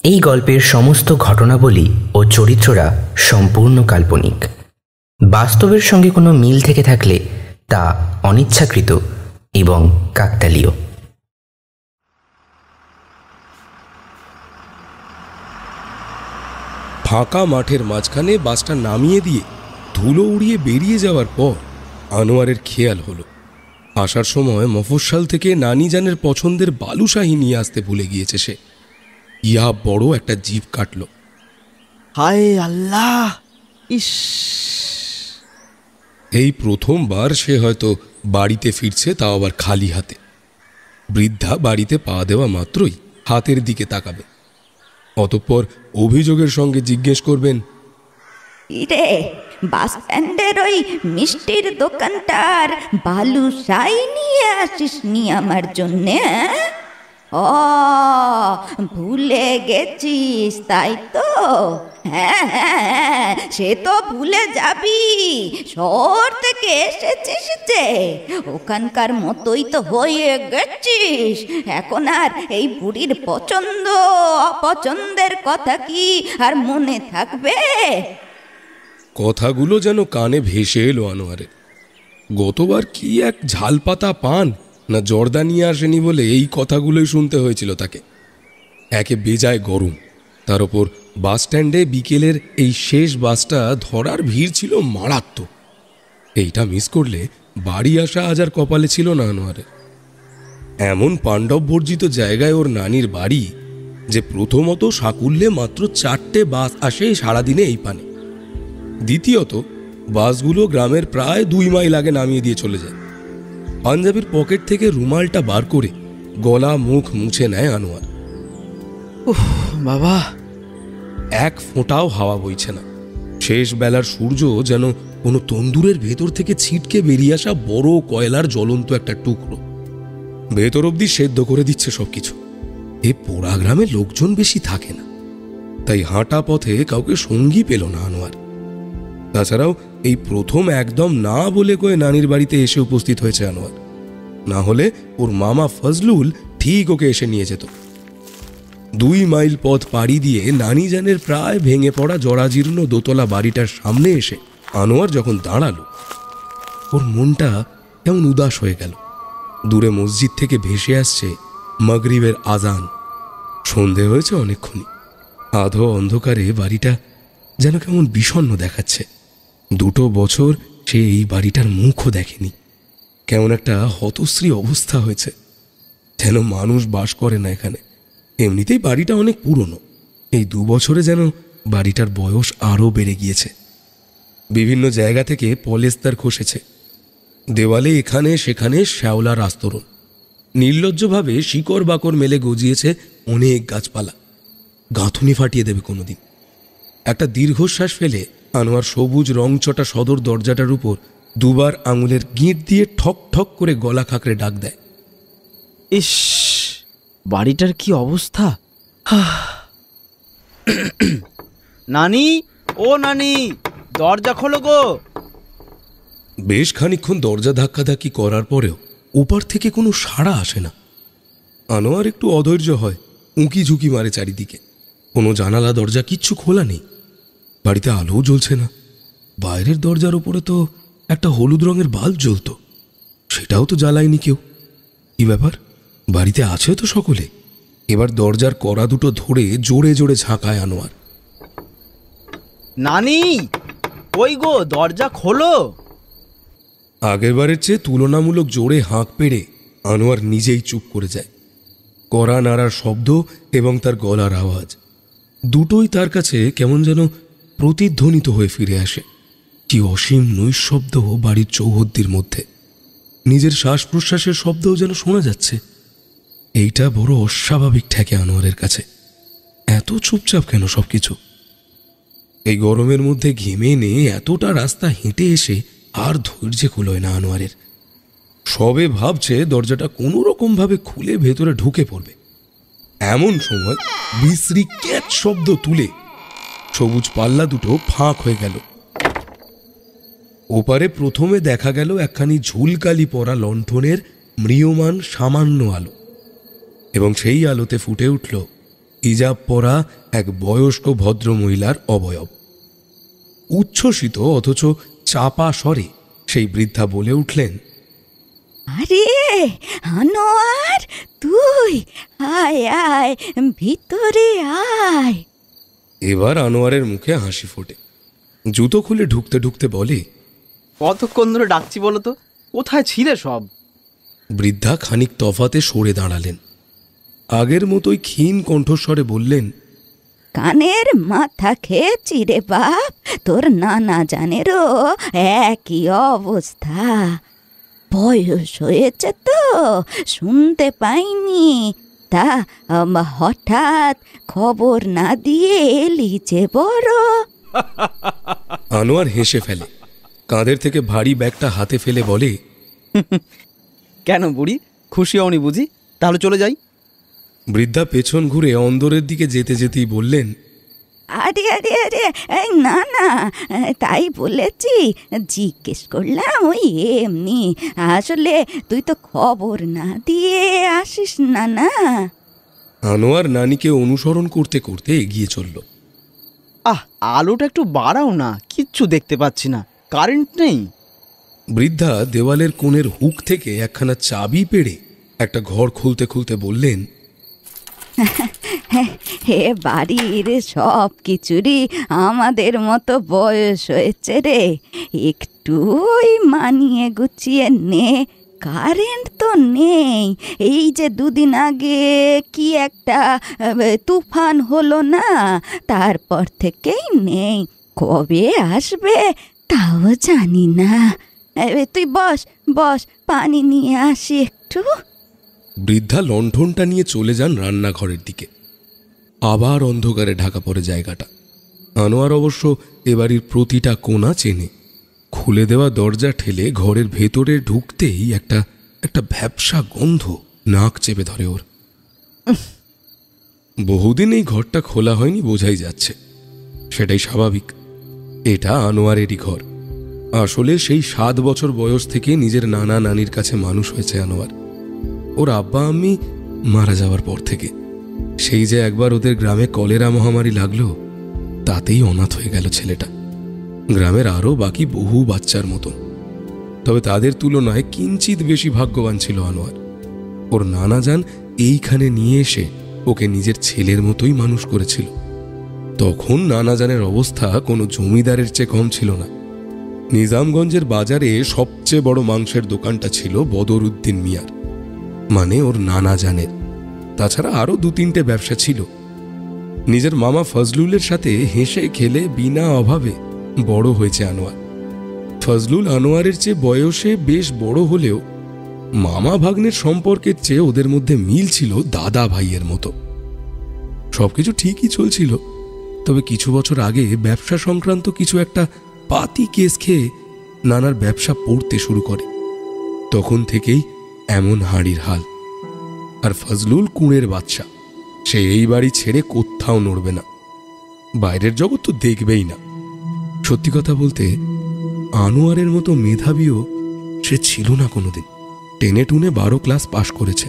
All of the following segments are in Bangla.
এই গল্পের সমস্ত ঘটনাবলী ও চরিত্ররা সম্পূর্ণ কাল্পনিক। বাস্তবের সঙ্গে কোনো মিল থেকে থাকলে তা অনিচ্ছাকৃত এবং কাকতালীয়। ফাঁকা মাঠের মাঝখানে বাসটা নামিয়ে দিয়ে ধুলো উড়িয়ে বেরিয়ে যাওয়ার পর আনোয়ারের খেয়াল হলো আসার সময় মফস্বল থেকে নানিজানের পছন্দের বালুশাহী নিয়ে আসতে ভুলে গিয়েছে সে। ইয়া বড় একটা জিভ কাটল। হায় আল্লাহ! ইস, এই প্রথমবার সে হয়তো বাড়িতে ফিরছে, তাও আবার খালি হাতে। বৃদ্ধা বাড়িতে পা দেওয়া মাত্রই হাতের দিকে তাকাবে, অতঃপর অভিযোগের সঙ্গে জিজ্ঞেস করবেন, ইরে, বাস স্ট্যান্ডের ওই মিষ্টির দোকানটার বালুশাহী নিয়ে আসিসনি আমার জন্যে? ও, ভুলে গেছিস তাই তো? হ্যাঁ, সে তো ভুলে যাবি, শহর থেকে এসেছিস যে, ওখানকার মতোই তো হয়ে গেছিস। এখন আর এই বুড়ির পছন্দ অপছন্দের কথা কি আর মনে থাকবে? কথাগুলো যেন কানে ভেসে এলো আনোয়ারের। গতবার কি এক ঝালপাতা পান না জর্দা নিয়ে আসেনি বলে এই কথাগুলোই শুনতে হয়েছিল তাকে। একে বেজায় গরম, তার ওপর বাস স্ট্যান্ডে বিকেলের এই শেষ বাসটা ধরার ভিড় ছিল মারাত্মক। এইটা মিস করলে বাড়ি আসা আজ আর কপালে ছিল না আনোয়ারের। এমন পাণ্ডব বর্জিত জায়গায় ওর নানির বাড়ি যে প্রথমত সাকুল্যে মাত্র 4টে বাস আসে সারাদিনে এই পানে। দ্বিতীয়ত বাসগুলো গ্রামের প্রায় 2 মাইল আগে নামিয়ে দিয়ে চলে যায়। পাঞ্জাবির পকেট থেকে রুমালটা বার করে গলা মুখ মুছে নেয় আনোয়ার। উফ বাবা! এক ফোঁটাও হাওয়া বইছে না। শেষ বেলার সূর্য যেন কোনো তন্দুরের ভেতর থেকে ছিটকে বেরিয়ে আসা বড় কয়লার জ্বলন্ত একটা টুকরো, ভেতর অবধি সেদ্ধ করে দিচ্ছে সবকিছু। এ পোড়া গ্রামে লোকজন বেশি থাকে না, তাই হাঁটা পথে কাউকে সঙ্গী পেল না আনোয়ার। তাছাড়াও এই প্রথম একদম না বলে কয়ে নানির বাড়িতে এসে উপস্থিত হয়েছে আনোয়ার। না হলে ওর মামা ফজলুল ঠিক ওকে এসে নিয়ে যেত। 2 মাইল পথ পাড়ি দিয়ে নানিজানের প্রায় ভেঙে পড়া জরাজীর্ণ দোতলা বাড়িটার সামনে এসে আনোয়ার যখন দাঁড়ালো, ওর মনটা কেমন উদাস হয়ে গেল। দূরে মসজিদ থেকে ভেসে আসছে মাগরিবের আজান। সন্ধে হয়েছে অনেকক্ষণই। আধো অন্ধকারে বাড়িটা যেন কেমন বিষণ্ণ দেখাচ্ছে। 2 বছর সে এই বাড়িটার মুখও দেখেনি। কেমন একটা হতশ্রী অবস্থা হয়েছে, যেন মানুষ বাস করে না এখানে। এমনিতেই বাড়িটা অনেক পুরনো, এই 2 বছরে যেন বাড়িটার বয়স আরও বেড়ে গিয়েছে। বিভিন্ন জায়গা থেকে পলেস্তার খসেছে। দেওয়ালে এখানে সেখানে শ্যাওলার আস্তরণ। নির্লজ্জভাবে শিকড় বাকড় মেলে গজিয়েছে অনেক গাছপালা, গাঁথুনি ফাটিয়ে দেবে কোনোদিন। একটা দীর্ঘশ্বাস ফেলে আনোয়ার সবুজ রংচটা সদর দরজাটার উপর 2 বার আঙুলের গিঁট দিয়ে ঠক ঠক করে গলা খাঁকড়ে ডাক দেয়। ইস, বাড়িটার কি অবস্থা! নানি, ও নানি, দরজা খোলো গো। বেশ খানিকক্ষণ দরজা ধাক্কাধাক্কি করার পরেও ওপার থেকে কোনো সাড়া আসে না। আনোয়ার একটু অধৈর্য হয়, উঁকি ঝুঁকি মারে চারিদিকে। কোনো জানালা দরজা কিচ্ছু খোলা নেই। বাড়িতে আলোও জ্বলছে না। বাইরের দরজার উপরে তো একটা হলুদ রঙের বাল্ব জ্বলত, সেটাও তো জ্বালায়নি কেউ। কি ব্যাপার, বাড়িতে আছে তো সকলে? এবার দরজার কড়া দুটো ধরে জোরে জোরে ঝাঁকায় আনোয়ার। নানি, ওই গো, দরজা খোলো। আগেরবারের চেয়ে তুলনামূলক জোরে হাঁক পেড়ে আনোয়ার নিজেই চুপ করে যায়। কড়া নাড়ার শব্দ এবং তার গলার আওয়াজ দুটোই তার কাছে কেমন যেন প্রতিধ্বনিত হয়ে ফিরে আসে। কি অসীম নৈশব্দ বাড়ির চৌহদ্দির মধ্যে। নিজের শ্বাস প্রশ্বাসের শব্দও যেন শোনা যাচ্ছে। এইটা বড় অস্বাভাবিক ঠেকে আনোয়ারের কাছে। এত চুপচাপ কেন সবকিছু? এই গরমের মধ্যে ঘেমে নিয়ে এতটা রাস্তা হেঁটে এসে আর ধৈর্য কুলোয় না আনোয়ারের। সবে ভাবছে দরজাটা কোনো রকম ভাবে খুলে ভেতরে ঢুকে পড়বে। এমন সময় বিশ্রী ক্যাচ শব্দ তুলে সবুজ পাল্লা দুটো ফাঁক হয়ে গেল। ওপারে প্রথমে দেখা গেল একখানি ঝুলকালি পরা লণ্ঠনের ম্রিয়মান সামান্য আলো। এবং সেই আলোতে ফুটে উঠল হিজাব পরা এক বয়স্ক ভদ্র মহিলার অবয়ব। উচ্ছ্বসিত অথচ চাপা স্বরে সেই বৃদ্ধা বলে উঠলেন, আরে আনোয়ার, তুই আয় আয়, ভিতরে আয়। এবার আনোয়ারের মুখে হাসি ফোটে। জুতো খুলে ঢুকতে ঢুকতে বলে, কতক্ষণ ধরে ডাকছি বলো তো, কোথায় ছিলে সব? বৃদ্ধা খানিক তফাতে সরে দাঁড়ালেন। আগের মতোই ক্ষীণ কণ্ঠস্বরে বললেন, কানের মাথা খেয়েছি রে বাপ, তোর নানা জানেরও একই অবস্থা। বয়স হয়েছে তো, শুনতে পাইনি, তা হঠাৎ খবর না দিয়ে এলি যে বড়। আনোয়ার হেসে ফেলে। কাঁধের থেকে ভারী ব্যাগটা হাতে ফেলে বলে, কেন বুড়ি, খুশি হওনি বুঝি? তাহলে চলে যাই। বৃদ্ধা পেছন ঘুরে অন্দরের দিকে যেতে যেতেই বললেন, আরে আরে আরে, না না, তাই বলেছি, জিজ্ঞেস করলাম ওই এমনি। আসলে তুই তো খবর না দিয়ে আসিস না না। আনোয়ার নানিকে অনুসরণ করতে করতে এগিয়ে চলল। আলোটা একটু বাড়াও না, কিচ্ছু দেখতে পাচ্ছি না, কারেন্ট নেই। বৃদ্ধা দেওয়ালের কোণের হুক থেকে একখানা চাবি পেড়ে একটা ঘর খুলতে খুলতে বললেন, হে বাড়ির সব কিছুরই আমাদের মতো বয়স হয়েছে রে, একটুই মানিয়ে গুছিয়ে নে। কারেন্ট তো নেই, এই যে দুদিন আগে কি একটা তুফান হলো না, তারপর থেকেই নেই। কবে আসবে তাও জানি না। তুই বস বস, পানি নিয়ে আসি একটু। বৃদ্ধা লণ্ঠনটা নিয়ে চলে যান রান্নাঘরের দিকে। আবার অন্ধকারে ঢাকা পড়ে জায়গাটা। আনোয়ার অবশ্য এবাড়ির প্রতিটা কোণা চেনে। খুলে দেওয়া দরজা ঠেলে ঘরের ভেতরে ঢুকতেই একটা ভ্যাপসা গন্ধ নাক চেপে ধরে ওর। বহুদিন এই ঘরটা খোলা হয়নি বোঝাই যাচ্ছে, সেটাই স্বাভাবিক। এটা আনোয়ারেরই ঘর। আসলে সেই 7 বছর বয়স থেকে নিজের নানা নানির কাছে মানুষ হয়েছে আনোয়ার। ওর আব্বা আম্মি মারা যাওয়ার পর থেকে। সেই যে একবার ওদের গ্রামে কলেরা মহামারী লাগলো, তাতেই অনাথ হয়ে গেল ছেলেটা। গ্রামের আরও বাকি বহু বাচ্চার মতো, তবে তাদের তুলনায় কিঞ্চিত বেশি ভাগ্যবান ছিল আনোয়ার। ওর নানা যান এইখানে নিয়ে এসে ওকে নিজের ছেলের মতোই মানুষ করেছিল। তখন নানা জানের অবস্থা কোনো জমিদারের চেয়ে কম ছিল না। নিজামগঞ্জের বাজারে সবচেয়ে বড় মাংসের দোকানটা ছিল বদরউদ্দিন মিয়ার, মানে ওর নানা জানের। তাছাড়া আরও 2-3টে ব্যবসা ছিল। নিজের মামা ফজলুলের সাথে হেসে খেলে বিনা অভাবে বড় হয়েছে আনোয়ার। ফজলুল আনোয়ারের চেয়ে বয়সে বেশ বড় হলেও মামা ভাগ্নের সম্পর্কের চেয়ে ওদের মধ্যে মিল ছিল দাদা ভাইয়ের মতো। সবকিছু ঠিকই চলছিল, তবে কিছু বছর আগে ব্যবসা সংক্রান্ত কিছু একটা পাতি কেস খেয়ে নানার ব্যবসা পড়তে শুরু করে। তখন থেকেই এমন হাঁড়ির হাল। আর ফজলুল কুঁড়ের বাচ্চা, সে এই বাড়ি ছেড়ে কোথাও নড়বে না। বাইরের জগৎ তো দেখবেই না। সত্যি কথা বলতে আনোয়ারের মতো মেধাবীও সে ছিল না কোনোদিন। টেনে টুনে 12 ক্লাস পাশ করেছে।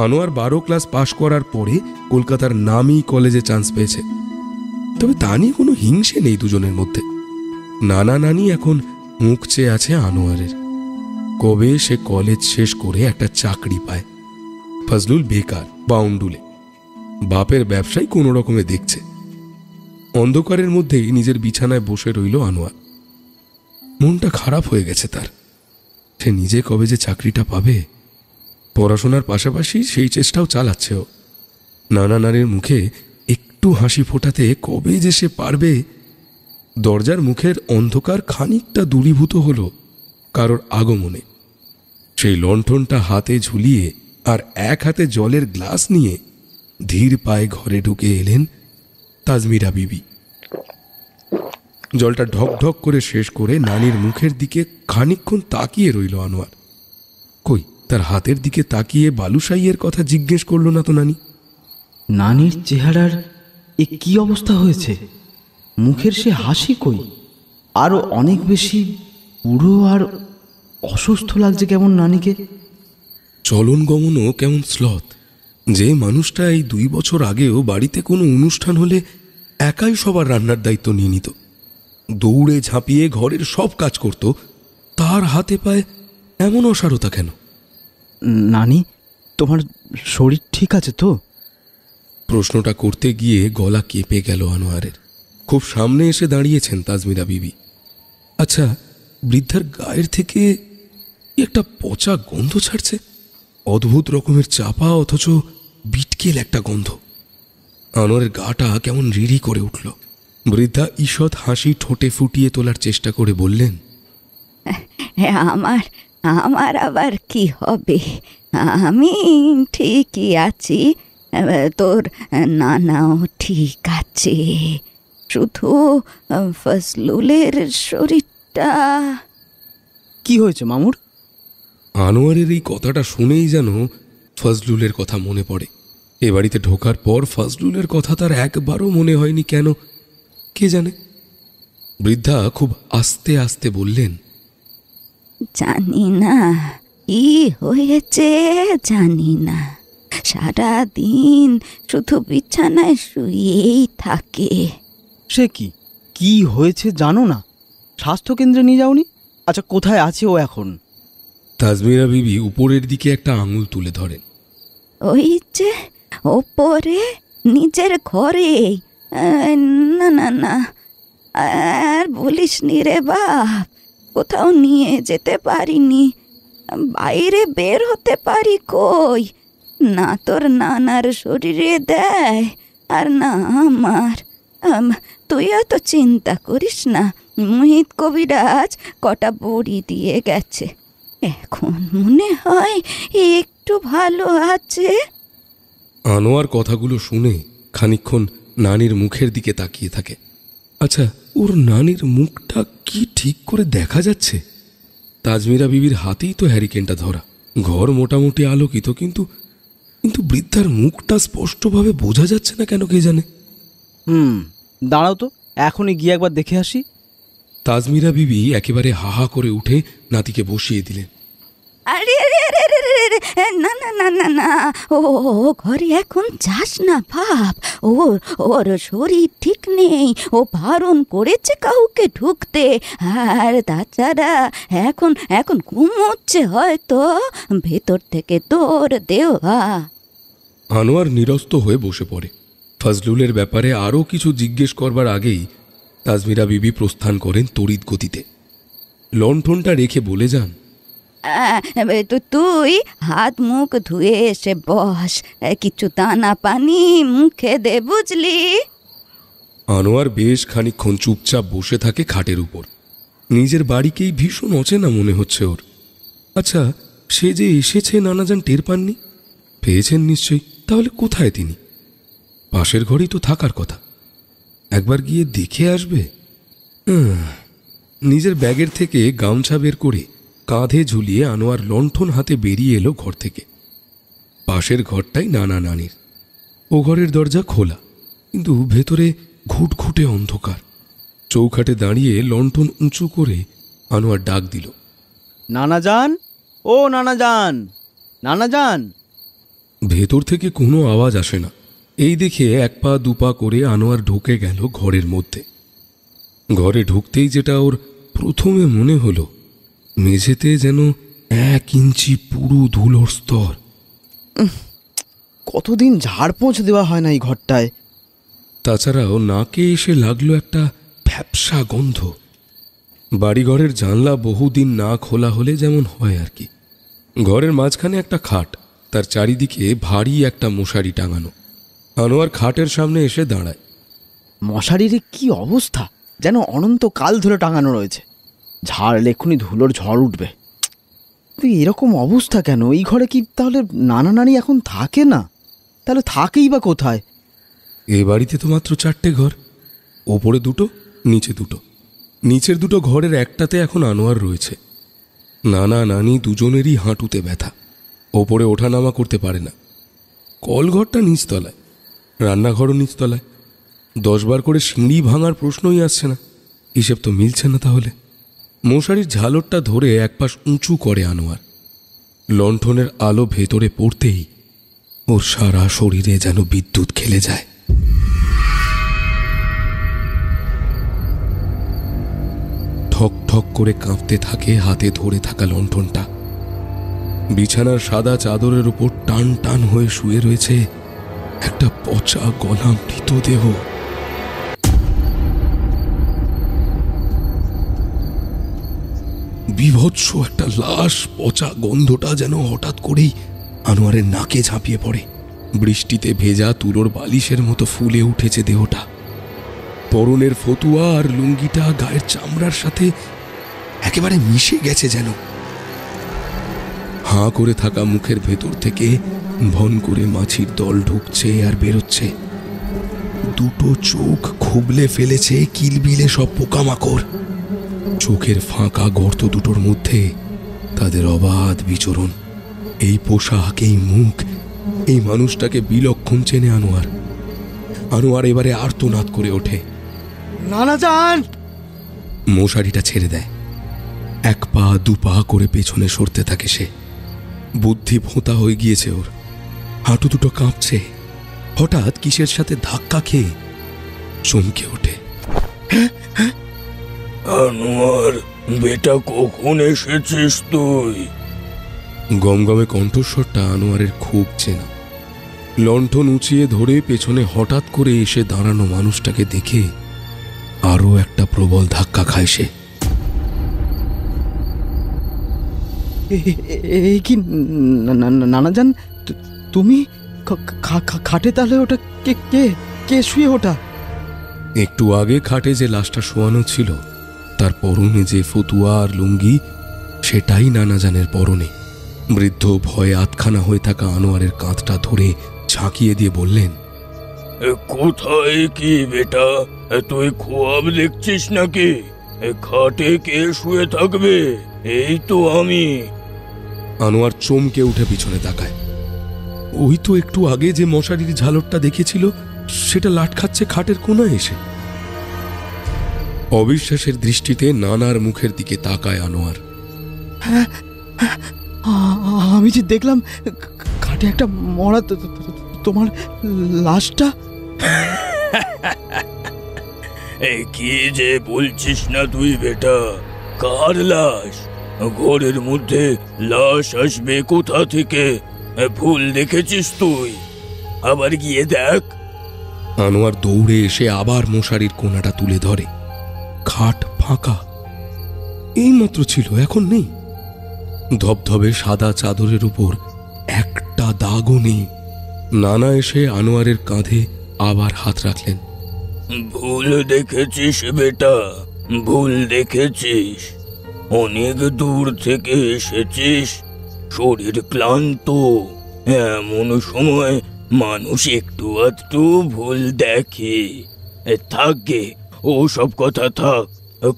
আনোয়ার 12 ক্লাস পাশ করার পরে কলকাতার নামী কলেজে চান্স পেয়েছে। তবে তা নিয়ে কোনো হিংসে নেই দুজনের মধ্যে। নানা নানি এখন মুখ চেয়ে আছে আনোয়ারের, কবে সে কলেজ শেষ করে একটা চাকরি পায়। ফজলুল বেকার, বাউন্ডুলে, বাপের ব্যবসায় কোনো রকমে দেখছে। অন্ধকারের মধ্যেই নিজের বিছানায় বসে রইল আনোয়ার। মনটা খারাপ হয়ে গেছে তার। সে নিজে কবে যে চাকরিটা পাবে। পড়াশোনার পাশাপাশি সেই চেষ্টাও চালাচ্ছে ও। নানা নারীর মুখে একটু হাসি ফোটাতে কবে যে সে পারবে। দরজার মুখের অন্ধকার খানিকটা দূরীভূত হলো কারোর আগমনে। সেই লণ্ঠনটা হাতে ঝুলিয়ে আর এক হাতে জলের গ্লাস নিয়ে ধীর পায়ে ঘরে ঢুকে এলেন তাজমিরা বিবি। জলটা ঢক ঢক করে শেষ করে নানির মুখের দিকে খানিকক্ষণ তাকিয়ে রইল আনোয়ার। কই, তার হাতের দিকে তাকিয়ে বালুশাইয়ের কথা জিজ্ঞেস করল না তো নানি। নানির চেহারার এ কি অবস্থা হয়েছে? মুখের সে হাসি কই? আরো অনেক বেশি পুরো আর অসুস্থ লাগছে কেমন নানিকে। চলন গমনও কেমন স্লথ, যে মানুষটা এই 2 বছর আগেও বাড়িতে কোনো অনুষ্ঠান হলে একাই সবার রান্নার দায়িত্ব নিয়ে নিত, দৌড়ে ঝাঁপিয়ে ঘরের সব কাজ করত, তার হাতে পায়ে এমন অসারতা কেন? নানি, তোমার শরীর ঠিক আছে তো? প্রশ্নটা করতে গিয়ে গলা কেঁপে গেল আনোয়ারের। খুব সামনে এসে দাঁড়িয়েছেন তাজমিরা বিবি। আচ্ছা, বৃদ্ধার গায়ের থেকে কি একটা পচা গন্ধ ছাড়ছে, অদ্ভুত রকমের চাপা অথচ বিটকেল একটা গন্ধ। আনোয়ারের গাটা কেমন রিড়ি করে উঠল। বৃদ্ধা ঈষৎ হাসি ঠোঁটে ফুটিয়ে তোলার চেষ্টা করে বললেন, আমার আমার আবার কি হবে, আমি ঠিকই আছি, তোর নানাও ঠিক আছে, শুধু ফজলুলের শরীরটা। কি হয়েছে মামুর? আনোয়ারের এই কথাটা শুনেই যেন ফজলুলের কথা মনে পড়ে। এ বাড়িতে ঢোকার পর ফজলুলের কথা তার একবারও মনে হয়নি কেন কে জানে। বৃদ্ধা খুব আস্তে আস্তে বললেন, জানি না কি হয়েছে, জানি না, সারাদিন শুধু বিছানায় শুয়েই থাকে। সে কি হয়েছে জানো না? স্বাস্থ্যকেন্দ্রে নিয়ে যাওনি? আচ্ছা, কোথায় আছে ও এখন? তাজমিরা বিবি উপরের দিকে একটা আঙুল তুলে ধরেন। ওই যে ওপরে নিজের ঘরে। না না না, আর বলিস নি রে বাপ, কোথাও নিয়ে যেতে পারিনি, বাইরে বের হতে পারি কই, না তোর নানার শরীরে দেয় আর না আমার। তুই এত চিন্তা করিস না, মুহিত কবিরাজ কটা বড়ি দিয়ে গেছে, এখন মনে হয় একটু ভালো আছে। আনোয়ার কথাগুলো শুনে খানিকক্ষণ নানির মুখের দিকে তাকিয়ে থাকে। আচ্ছা, ওর নানির মুখটা কি ঠিক করে দেখা যাচ্ছে? তাজমিরা বিবির হাতেই তো হ্যারিকেনটা ধরা, ঘর মোটামুটি আলোকিত, কিন্তু বৃদ্ধার মুখটা স্পষ্টভাবে বোঝা যাচ্ছে না কেন কে জানে। দাঁড়াও তো, এখনই গিয়ে একবার দেখে আসি। তাজমিরা বিবি একেবারে হাহা করে উঠে নাতিকে বসিয়ে দিলেন। আরে না না না না না, ও ঘরে এখন যাস না বাপ, ওর শরীর ঠিক নেই, ও বারণ করেছে কাউকে ঢুকতে, আর তাছাড়া এখন ঘুমোচ্ছে হয়তো, ভেতর থেকে তোর দেওয়া। আনোয়ার নিরস্ত হয়ে বসে পড়ে। ফজলুলের ব্যাপারে আরও কিছু জিজ্ঞেস করবার আগেই তাজমিরা বিবি প্রস্থান করেন তড়িৎ গতিতে। লণ্ঠনটা রেখে বলে যান, তুই হাত মুখ ধুয়ে এসে বস, কিছু দানা পানি মুখে দে, বুঝলি? আনোয়ার বেশ খানিকক্ষণ চুপচাপ বসে থাকে খাটের উপর। নিজের বাড়িকেই ভীষণ অচেনা মনে হচ্ছে ওর। আচ্ছা, সে যে এসেছে নানাজান টের পাননি? পেয়েছেন নিশ্চয়ই, তাহলে কোথায় তিনি? পাশের ঘরেই তো থাকার কথা, একবার গিয়ে দেখে আসবে। নিজের ব্যাগের থেকে গামছা বের করে কাঁধে ঝুলিয়ে আনোয়ার লণ্ঠন হাতে বেরিয়ে এলো ঘর থেকে। পাশের ঘরটাই নানা নানির। ও ঘরের দরজা খোলা, কিন্তু ভেতরে ঘুটঘুটে অন্ধকার। চৌখাটে দাঁড়িয়ে লণ্ঠন উঁচু করে আনোয়ার ডাক দিল, নানাজান, ও নানাজান, নানাজান। ভেতর থেকে কোনো আওয়াজ আসে না। এই দেখে 1 পা 2 পা করে আনোয়ার ঢুকে গেল ঘরের মধ্যে। ঘরে ঢুকতেই যেটা ওর প্রথমে মনে হলো, মেঝেতে যেন 1 ইঞ্চি পুরো ধুলোর স্তর। কতদিন ঝাড় পোঁছ দেওয়া হয় না এই ঘরটায়। তাছাড়াও নাকে এসে লাগলো একটা ফ্যাপসা গন্ধ। বাড়িঘরের জানলা বহুদিন না খোলা হলে যেমন হয় আর কি। ঘরের মাঝখানে একটা খাট, তার চারিদিকে ভারী একটা মশারি টাঙানো। আনোয়ার খাটের সামনে এসে দাঁড়ায়। মশারির কি অবস্থা, যেন অনন্তকাল ধরে টাঙানো রয়েছে। ঝাড় লেখুনি ধুলোর ঝড় উঠবে। এরকম অবস্থা কেন? এই ঘরে কি তাহলে নানা নানি এখন থাকে না? তাহলে থাকেই বা কোথায়? এ বাড়িতে তো মাত্র 4টে ঘর, ওপরে 2টো, নিচে 2টো। নিচের 2টো ঘরের একটাতে এখন আনোয়ার রয়েছে। নানা নানি দুজনেরই হাঁটুতে ব্যথা, ওপরে ওঠানামা করতে পারে না। কলঘরটা নিচতলায়, রান্নাঘরও নিচতলায়। 10 বার করে সিঁড়ি ভাঙার প্রশ্নই আসছে না। হিসেব তো মিলছে না তাহলে। মশারির ঝালরটা ধরে একপাশ উঁচু করে আনোয়ার। লণ্ঠনের আলো ভেতরে পড়তেই ওর সারা শরীরে যেন বিদ্যুৎ খেলে যায়। ঠক ঠক করে কাঁপতে থাকে হাতে ধরে থাকা লণ্ঠনটা। বিছানার সাদা চাদরের উপর টান টান হয়ে শুয়ে রয়েছে একটা পচা গলা মৃতদেহ। বিভৎস একটা লাশ, পচা গন্ধটা যেন হঠাৎ করেই আনোয়ারের নাকে ঝাঁপিয়ে পড়ে। বৃষ্টিতে ভেজা তুলোর বালিশের মতো ফুলে উঠেছে দেহটা। পরনের ফতুয়া আর লুঙ্গিটা গায়ের চামড়ার সাথে একেবারে মিশে গেছে যেন। হাঁ করে থাকা মুখের ভেতর থেকে ভন করে মাছির দল ঢুকছে আর বেরোচ্ছে। দুটো চোখ খুবলে ফেলেছে কিলবিলে সব পোকামাকড়। চোখের ফাঁকা গর্ত দুটোর মধ্যে তাদের অবাধ বিচরণ। এই পোশাক, এই মুখ, এই মানুষটাকে বিলক্ষণ চেনে আনোয়ার। আনোয়ার এবারে আর্তনাদ করে ওঠে, নানা যান। মশারিটা ছেড়ে দেয়। এক পা দু পা করে পেছনে সরতে থাকে সে। বুদ্ধি ভোঁতা হয়ে গিয়েছে ওর, হাঁটু দুটো কাঁপছে। হঠাৎ কিসের সাথে ধাক্কা খেয়ে চমকে ওঠে। আনোয়ার বেটা, কখন এসেছিস তুই? গমগমে কণ্ঠস্বরটা আনোয়ারের খুব চেনা। লণ্ঠন উঁচিয়ে ধরে পেছনে হঠাৎ করে এসে দাঁড়ানো মানুষটাকে দেখে আরো একটা প্রবল ধাক্কা খায় সে। এই কি নানা যান, তুমি খাটে? তাহলে ওটা কে কে কে শুয়ে ওটা? একটু আগে খাটে যে লাশটা শোয়ানো ছিল তার পরনে যে ফতুয়া আর লুঙ্গি, সেটাই নানাজানের পরনে। বৃদ্ধ ভয়ে আতখানা হয়ে থাকা আনোয়ারের কাঁধটা ধরে ঝাঁকিয়ে দিয়ে বললেন, কোথায় কি বেটা? তুই খোয়াব দেখছিস নাকি? খাটে কে শুয়ে থাকবে? এই তো আমি। আনোয়ার চমকে উঠে পিছনে তাকায়। ওই তো একটু আগে যে মশারির ঝালরটা দেখেছিল সেটা লাট খাচ্ছে খাটের কোনায় এসে। অবিশ্বাসের দৃষ্টিতে নানার মুখের দিকে তাকায় আনোয়ার। আমি যে দেখলাম খাটে একটা মরা তোমার লাশটা। কি যে বলছিস না তুই বেটা? কার লাশ? ঘরের মধ্যে লাশ আসবে কোথা থেকে? ভুল দেখেছিস তুই, আবার গিয়ে দেখ। আনোয়ার দৌড়ে এসে আবার মশারির কোনাটা তুলে ধরে। খাট ফাঁকা, এইমাত্র ছিল, এখন নেই। ধবধবে সাদা চাদরের উপর একটা দাগও নেই। নানা এসে আনোয়ারের কাঁধে আবার হাত রাখলেন। ভুল দেখেছিস বেটা, ভুল দেখেছিস। অনেক দূর থেকে এসেছিস, শরীর ক্লান্ত। এমন সময় মানুষ একটু আধটু ভুল দেখে। থাকে, ও সব কথা থাক।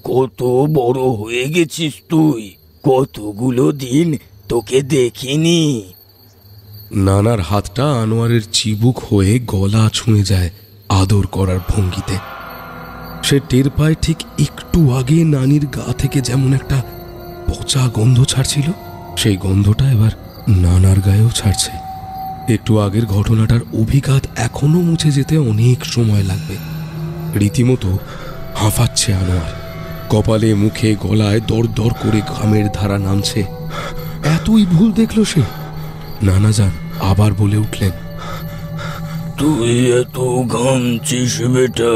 কত বড় হয়ে গেছিস তুই, কতগুলো দিন তোকে দেখিনি। নানার হাতটা আনোয়ারের চিবুক হয়ে গলা ছুঁয়ে যায় আদর করার ভঙ্গিতে। সে টের পায় ঠিক একটু আগে নানির গা থেকে যেমন একটা পচা গন্ধ ছাড়ছিল, সেই গন্ধটা এবার নানার গায়েও ছাড়ছে। একটু আগের ঘটনাটার অভিঘাত এখনো মুছে যেতে অনেক সময় লাগবে। রীতিমতো হাঁফাচ্ছে আনোয়ার। কপালে, মুখে, গলায় দর দর করে ঘামের ধারা নামছে। এতই ভুল দেখল সে। নানাজান আবার বলে উঠলেন, তুই এত ঘামছিস বেটা,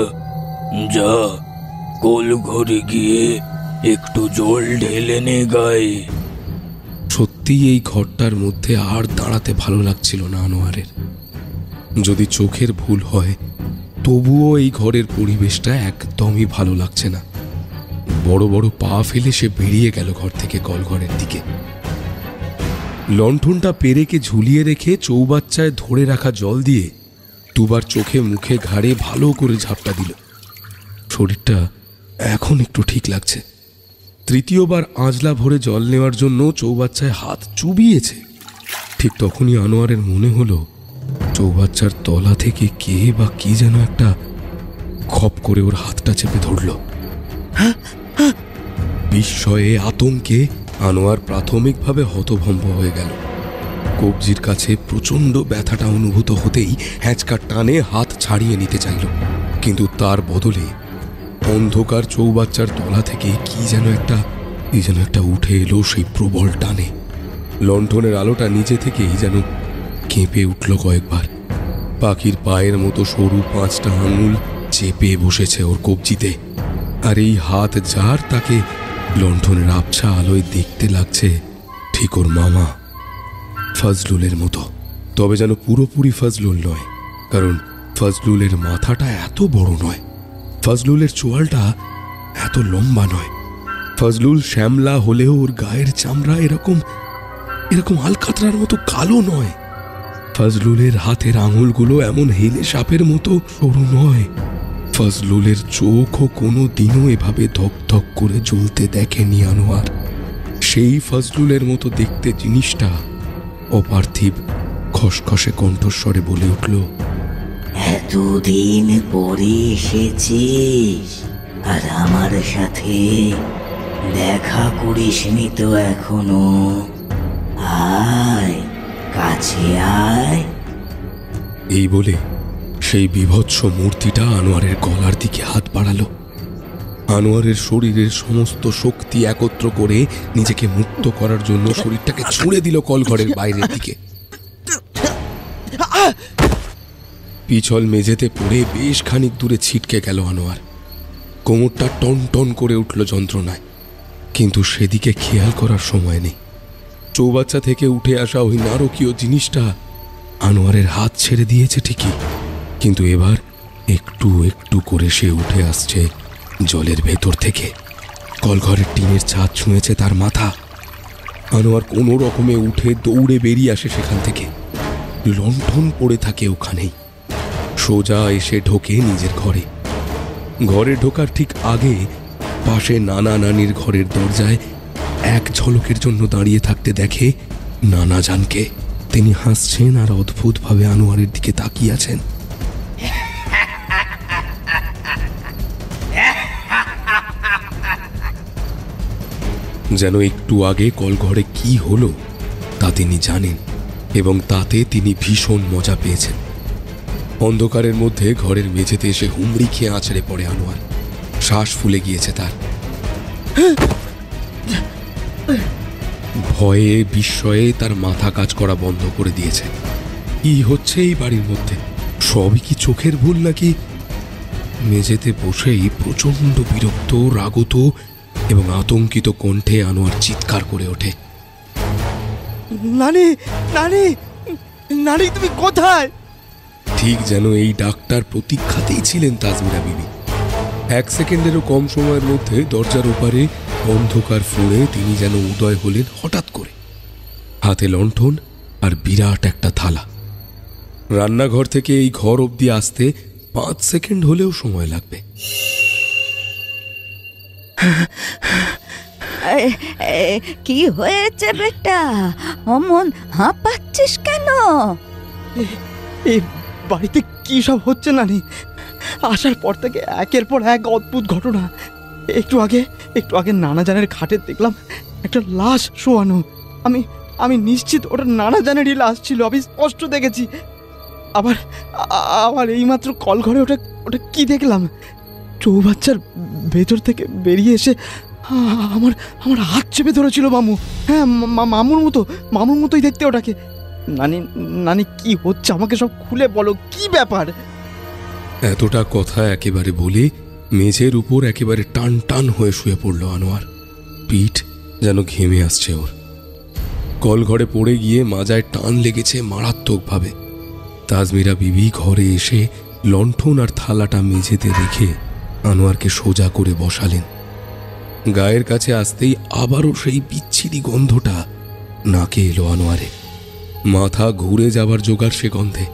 যা কোল ঘরে গিয়ে একটু জল ঢেলে নে গায়ে। সত্যি এই ঘরটার মধ্যে আর দাঁড়াতে ভালো লাগছিল না আনোয়ারের। যদি চোখের ভুল হয় তবুও এই ঘরের পরিবেশটা একদমই ভালো লাগছে না। বড় বড় পা ফেলে সে বেরিয়ে গেল ঘর থেকে কলঘরের দিকে। লণ্ঠনটা পেরেকে ঝুলিয়ে রেখে চৌবাচ্চায় ধরে রাখা জল দিয়ে দুবার চোখে, মুখে, ঘাড়ে ভালো করে ঝাপটা দিল। শরীরটা এখন একটু ঠিক লাগছে। তৃতীয়বার আঁজলা ভরে জল নেওয়ার জন্য চৌবাচ্চায় হাত চুবিয়েছে। ঠিক তখনই আনোয়ারের মনে হলো চৌবাচ্চার তলা থেকে কে বা কি যেন একটা খপ করে ওর হাতটা চেপে ধরল। বিস্ময়ে, আতঙ্কে আনোয়ার প্রাথমিকভাবে হতভম্ব হয়ে গেল। কবজির কাছে প্রচণ্ড ব্যথাটা অনুভূত হতেই হ্যাঁচকা টানে হাত ছাড়িয়ে নিতে চাইল, কিন্তু তার বদলে অন্ধকার চৌবাচ্চার তলা থেকে কি যেন একটা উঠে এলো সেই প্রবল টানে। লণ্ঠনের আলোটা নিজে থেকেই যেন কেঁপে উঠল কয়েকবার। পাখির পায়ের মতো সরু 5টা আঙুল চেপে বসেছে ওর কবজিতে, আর এই হাত যার তাকে লণ্ঠনের আবছা আলোয় দেখতে লাগছে ঠিক ওর মামা ফজলুলের মতো। তবে যেন পুরোপুরি ফজলুল নয়, কারণ ফজলুলের মাথাটা এত বড় নয়, ফজলুলের চোয়ালটা এত লম্বা নয়। ফজলুল শ্যামলা হলেও ওর গায়ের চামড়া এরকম আলকাতরার মতো কালো নয়। ফজলুলের হাতের আঙুলগুলো এমন হেলে সাপের মতো সরু নয়। ফজলুলের চোখও কোনো দিনও এভাবে ধকধক করে জ্বলতে দেখেনি আনোয়ার। সেই ফজলুলের মতো দেখতে জিনিসটা অপার্থিব খসখসে কণ্ঠস্বরে বলে উঠল, এতদিন পরে এসেছিস আর আমার সাথে দেখা করিসনি তো এখনো? আয়, কাছে আয়। এই বলে সেই বীভৎস মূর্তিটা আনোয়ারের গলার দিকে হাত বাড়ালো। আনোয়ারের শরীরের সমস্ত শক্তি একত্র করে নিজেকে মুক্ত করার জন্য শরীরটাকে ছুঁড়ে দিল কলঘরের বাইরের দিকে। পিছল মেঝেতে পড়ে বেশ খানিক দূরে ছিটকে গেল আনোয়ার। কোমরটা টন টন করে উঠল যন্ত্রণায়, কিন্তু সেদিকে খেয়াল করার সময় নেই। চৌবাচ্চা থেকে উঠে আসা ওই নারকীয় জিনিসটা আনোয়ারের হাত ছেড়ে দিয়েছে ঠিকই, কিন্তু এবার একটু একটু করে সে উঠে আসছে জলের ভেতর থেকে। কলঘরের টিনের ছাদ ছুঁয়েছে তার মাথা। আনোয়ার কোনো রকমে উঠে দৌড়ে বেরিয়ে আসে সেখান থেকে। লণ্ঠন পড়ে থাকে ওখানেই। সোজা এসে ঢোকে নিজের ঘরে। ঘরে ঢোকার ঠিক আগে পাশে নানা নানির ঘরের দরজায় এক ঝলকের জন্য দাঁড়িয়ে থাকতে দেখে নানা জানকে। তিনি হাসছেন আর অদ্ভুতভাবে আনোয়ারের দিকে তাকিয়ে আছেন। যেন একটু আগে কলঘরে কি হলো তা তিনি জানেন, এবং তাতে তিনি ভীষণ মজা পেয়েছেন। অন্ধকারের মধ্যে ঘরের মেঝেতে এসে হুমড়ি খেয়ে আছড়ে পড়ে আনোয়ার। শ্বাস ফুলে গিয়েছে তার। ভয়ে বিস্ময়ে তার মাথা কাজ করা বন্ধ করে দিয়েছে। কি হচ্ছে এই বাড়ির মধ্যে? সবই কি চোখের ভুল নাকি? মেঝেতে বসেই প্রচন্ড বিরক্ত, রাগত এবং আতঙ্কিত কণ্ঠে আনোয়ার চিৎকার করে ওঠে, নানি, নানি, নানি, তুমি কোথায়? ঠিক যেন এই ডাকটার প্রতীক্ষাতেই ছিলেন তাজমিরা বিবি। 1 সেকেন্ডেরও কম সময়ের মধ্যে দরজার ওপারে অন্ধকার ফুঁড়ে তিনি যেন উদয় হলেন হঠাৎ করে। হাতে লণ্ঠন আর বিরাট একটা থালা। রান্নাঘর থেকে এই ঘর অবধি আসতে 5 সেকেন্ড হলেও সময় লাগবে। কি হয়েছে বেটা? অমন হাঁপাচ্ছিস কেন? এই বাড়িতে কি সব হচ্ছে নানি? আসার পর থেকে একের পর এক অদ্ভুত ঘটনা। একটু আগে নানা জানের খাটে দেখলাম একটা লাশ শোয়ানো। আমি নিশ্চিত ওটা নানা জানেরই লাশ ছিল, আমি স্পষ্ট দেখেছি। আবার এইমাত্র কলঘরে ওটা কি দেখলাম? চৌবাচ্চার ভেতর থেকে বেরিয়ে এসে আমার হাত চেপে ধরেছিল মামু। হ্যাঁ, মামুর মতোই দেখতে ওটাকে। নানি, কি হচ্ছে আমাকে সব খুলে বলো, কি ব্যাপার? এতটা কথা একেবারে বলে মেঝের উপর একেবারে টান টান হয়ে শুয়ে পড়ল আনোয়ার। পিঠ যেন ঘেমে আসছে ওর। কলঘরে পড়ে গিয়ে মাজায় টান লেগেছে মারাত্মকভাবে। তাজমিরা বিবি ঘরে এসে লণ্ঠন আর থালাটা মেঝেতে রেখে আনোয়ারকে সোজা করে বসালেন। গায়ের কাছে আসতেই আবারও সেই বিচ্ছিরি গন্ধটা নাকে এলো আনোয়ারে। মাথা ঘুরে যাবার জোগাড় সে গন্ধে।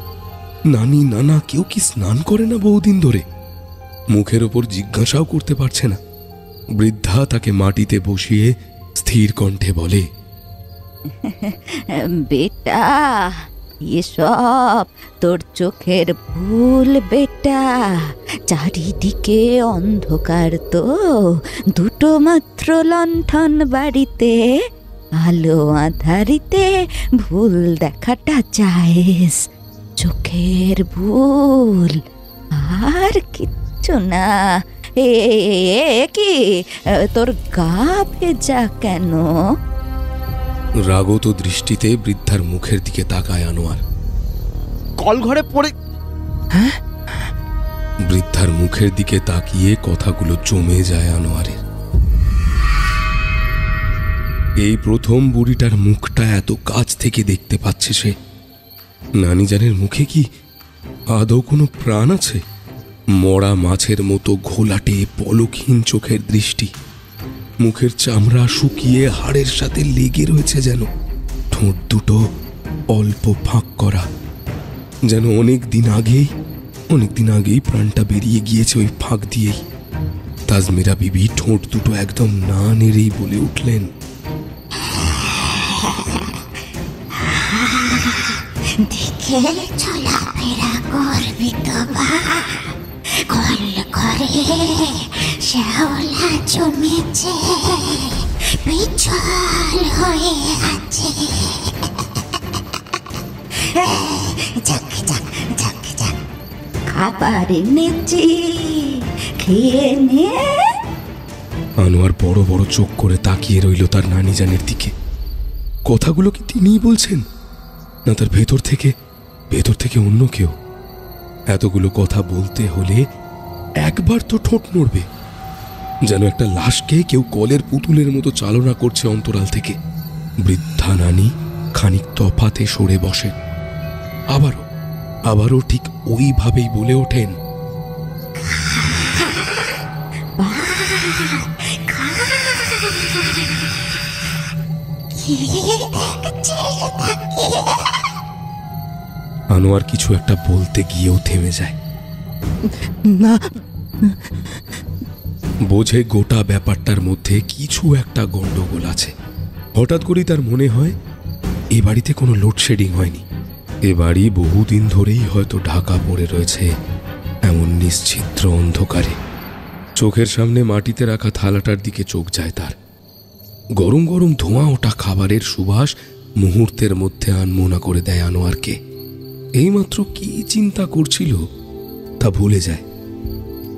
নানি, নানা কেউ কি স্নান করে না বহুদিন ধরে? মুখের ওপর জিজ্ঞাসাও করতে পারছে না। বৃদ্ধা তাকে মাটিতে বসিয়ে স্থির কণ্ঠে বলে, বেটা, এসব তোর চোখের ভুল বেটা। চারিদিকে অন্ধকার তো, দুটো মাত্র লণ্ঠন বাড়িতে, আলো আধারিতে ভুল দেখাটা জায়েজ, চোখের ভুল, আর কিচ্ছু না। এ কি তোর গা ভেজা কেন? রাগত দৃষ্টিতে বৃদ্ধার মুখের দিকে তাকায় আনোয়ার। কল ঘরে পড়ে। বৃদ্ধার মুখের দিকে তাকিয়ে কথাগুলো জমে যায় আনোয়ারের। এই প্রথম বুড়িটার মুখটা এত কাছ থেকে দেখতে পাচ্ছে সে। নানিজানের মুখে কি আদৌ কোনো প্রাণ আছে? মরা মাছের মতো ঘোলাটে পলকহীন চোখের দৃষ্টি, মুখের চামড়া শুকিয়ে হাড়ের সাথে লেগে রয়েছে যেন। ঠোঁট দুটো অল্প ফাঁক করা, যেন অনেক দিন আগেই প্রাণটা বেরিয়ে গিয়েছে ওই ফাঁক দিয়েই। তাজমিরা বিবি ঠোঁট দুটো একদম না নেড়েই বলে উঠলেন, দিকে চলাফেরা করবি তো বা? কল করে শ্যাওলা জমেছে, পিছল হয়ে আছে। যাক যাক যাক যাক, খাবার এনেছি, খেয়ে নে। আনোয়ার বড় বড় চোখ করে তাকিয়ে রইল তার নানিজানের দিকে। কথাগুলো কি তিনিই বলছেন, না তার ভেতর থেকে অন্য কেউ? এতগুলো কথা বলতে হলে একবার তো ঠোঁট নড়বে, যেন একটা লাশকে কেউ কলের পুতুলের মতো চালনা করছে অন্তরাল থেকে। বৃদ্ধা নানি খানিক তফাতে সরে বসেন, আবারও ঠিক ওইভাবেই বলে ওঠেন, আনোয়ার কিছু একটা বলতে গিয়েও থেমে যায়। না, বোঝে গোটা ব্যাপারটার মধ্যে কিছু একটা গন্ডগোল আছে। হঠাৎ করেই তার মনে হয় এ বাড়িতে কোনো লোডশেডিং হয়নি, এ বাড়ি বহুদিন ধরেই হয়তো ঢাকা পড়ে রয়েছে এমন নিশ্চিদ্র অন্ধকারে। চোখের সামনে মাটিতে রাখা থালাটার দিকে চোখ যায় তার। গরম গরম ধোঁয়া ওঠা খাবারের সুবাস মুহূর্তের মধ্যে আনমনা করে দেয় আনোয়ারকে। এইমাত্র কি চিন্তা করছিল তা ভুলে যায়।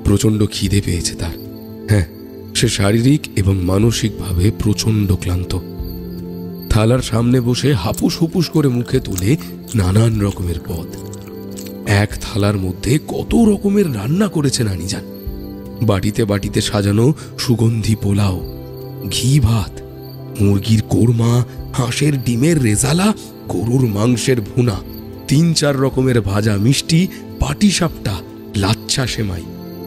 প্রচণ্ড খিদে পেয়েছে তার। হ্যাঁ, সে শারীরিক এবং মানসিকভাবে প্রচণ্ড ক্লান্ত। থালার সামনে বসে হাপুস হুপুস করে মুখে তুলে নানান রকমের পদ। এক থালার মধ্যে কত রকমের রান্না করেছে নানিজান। বাটিতে বাটিতে সাজানো সুগন্ধি পোলাও, ঘি ভাত, মুরগির কোরমা, হাঁসের ডিমের রেজালা, গরুর মাংসের ভুনা, ৩-৪ রকমের ভাজা মিষ্টি, পাটিসাপটা, লাচ্ছা সেমাই,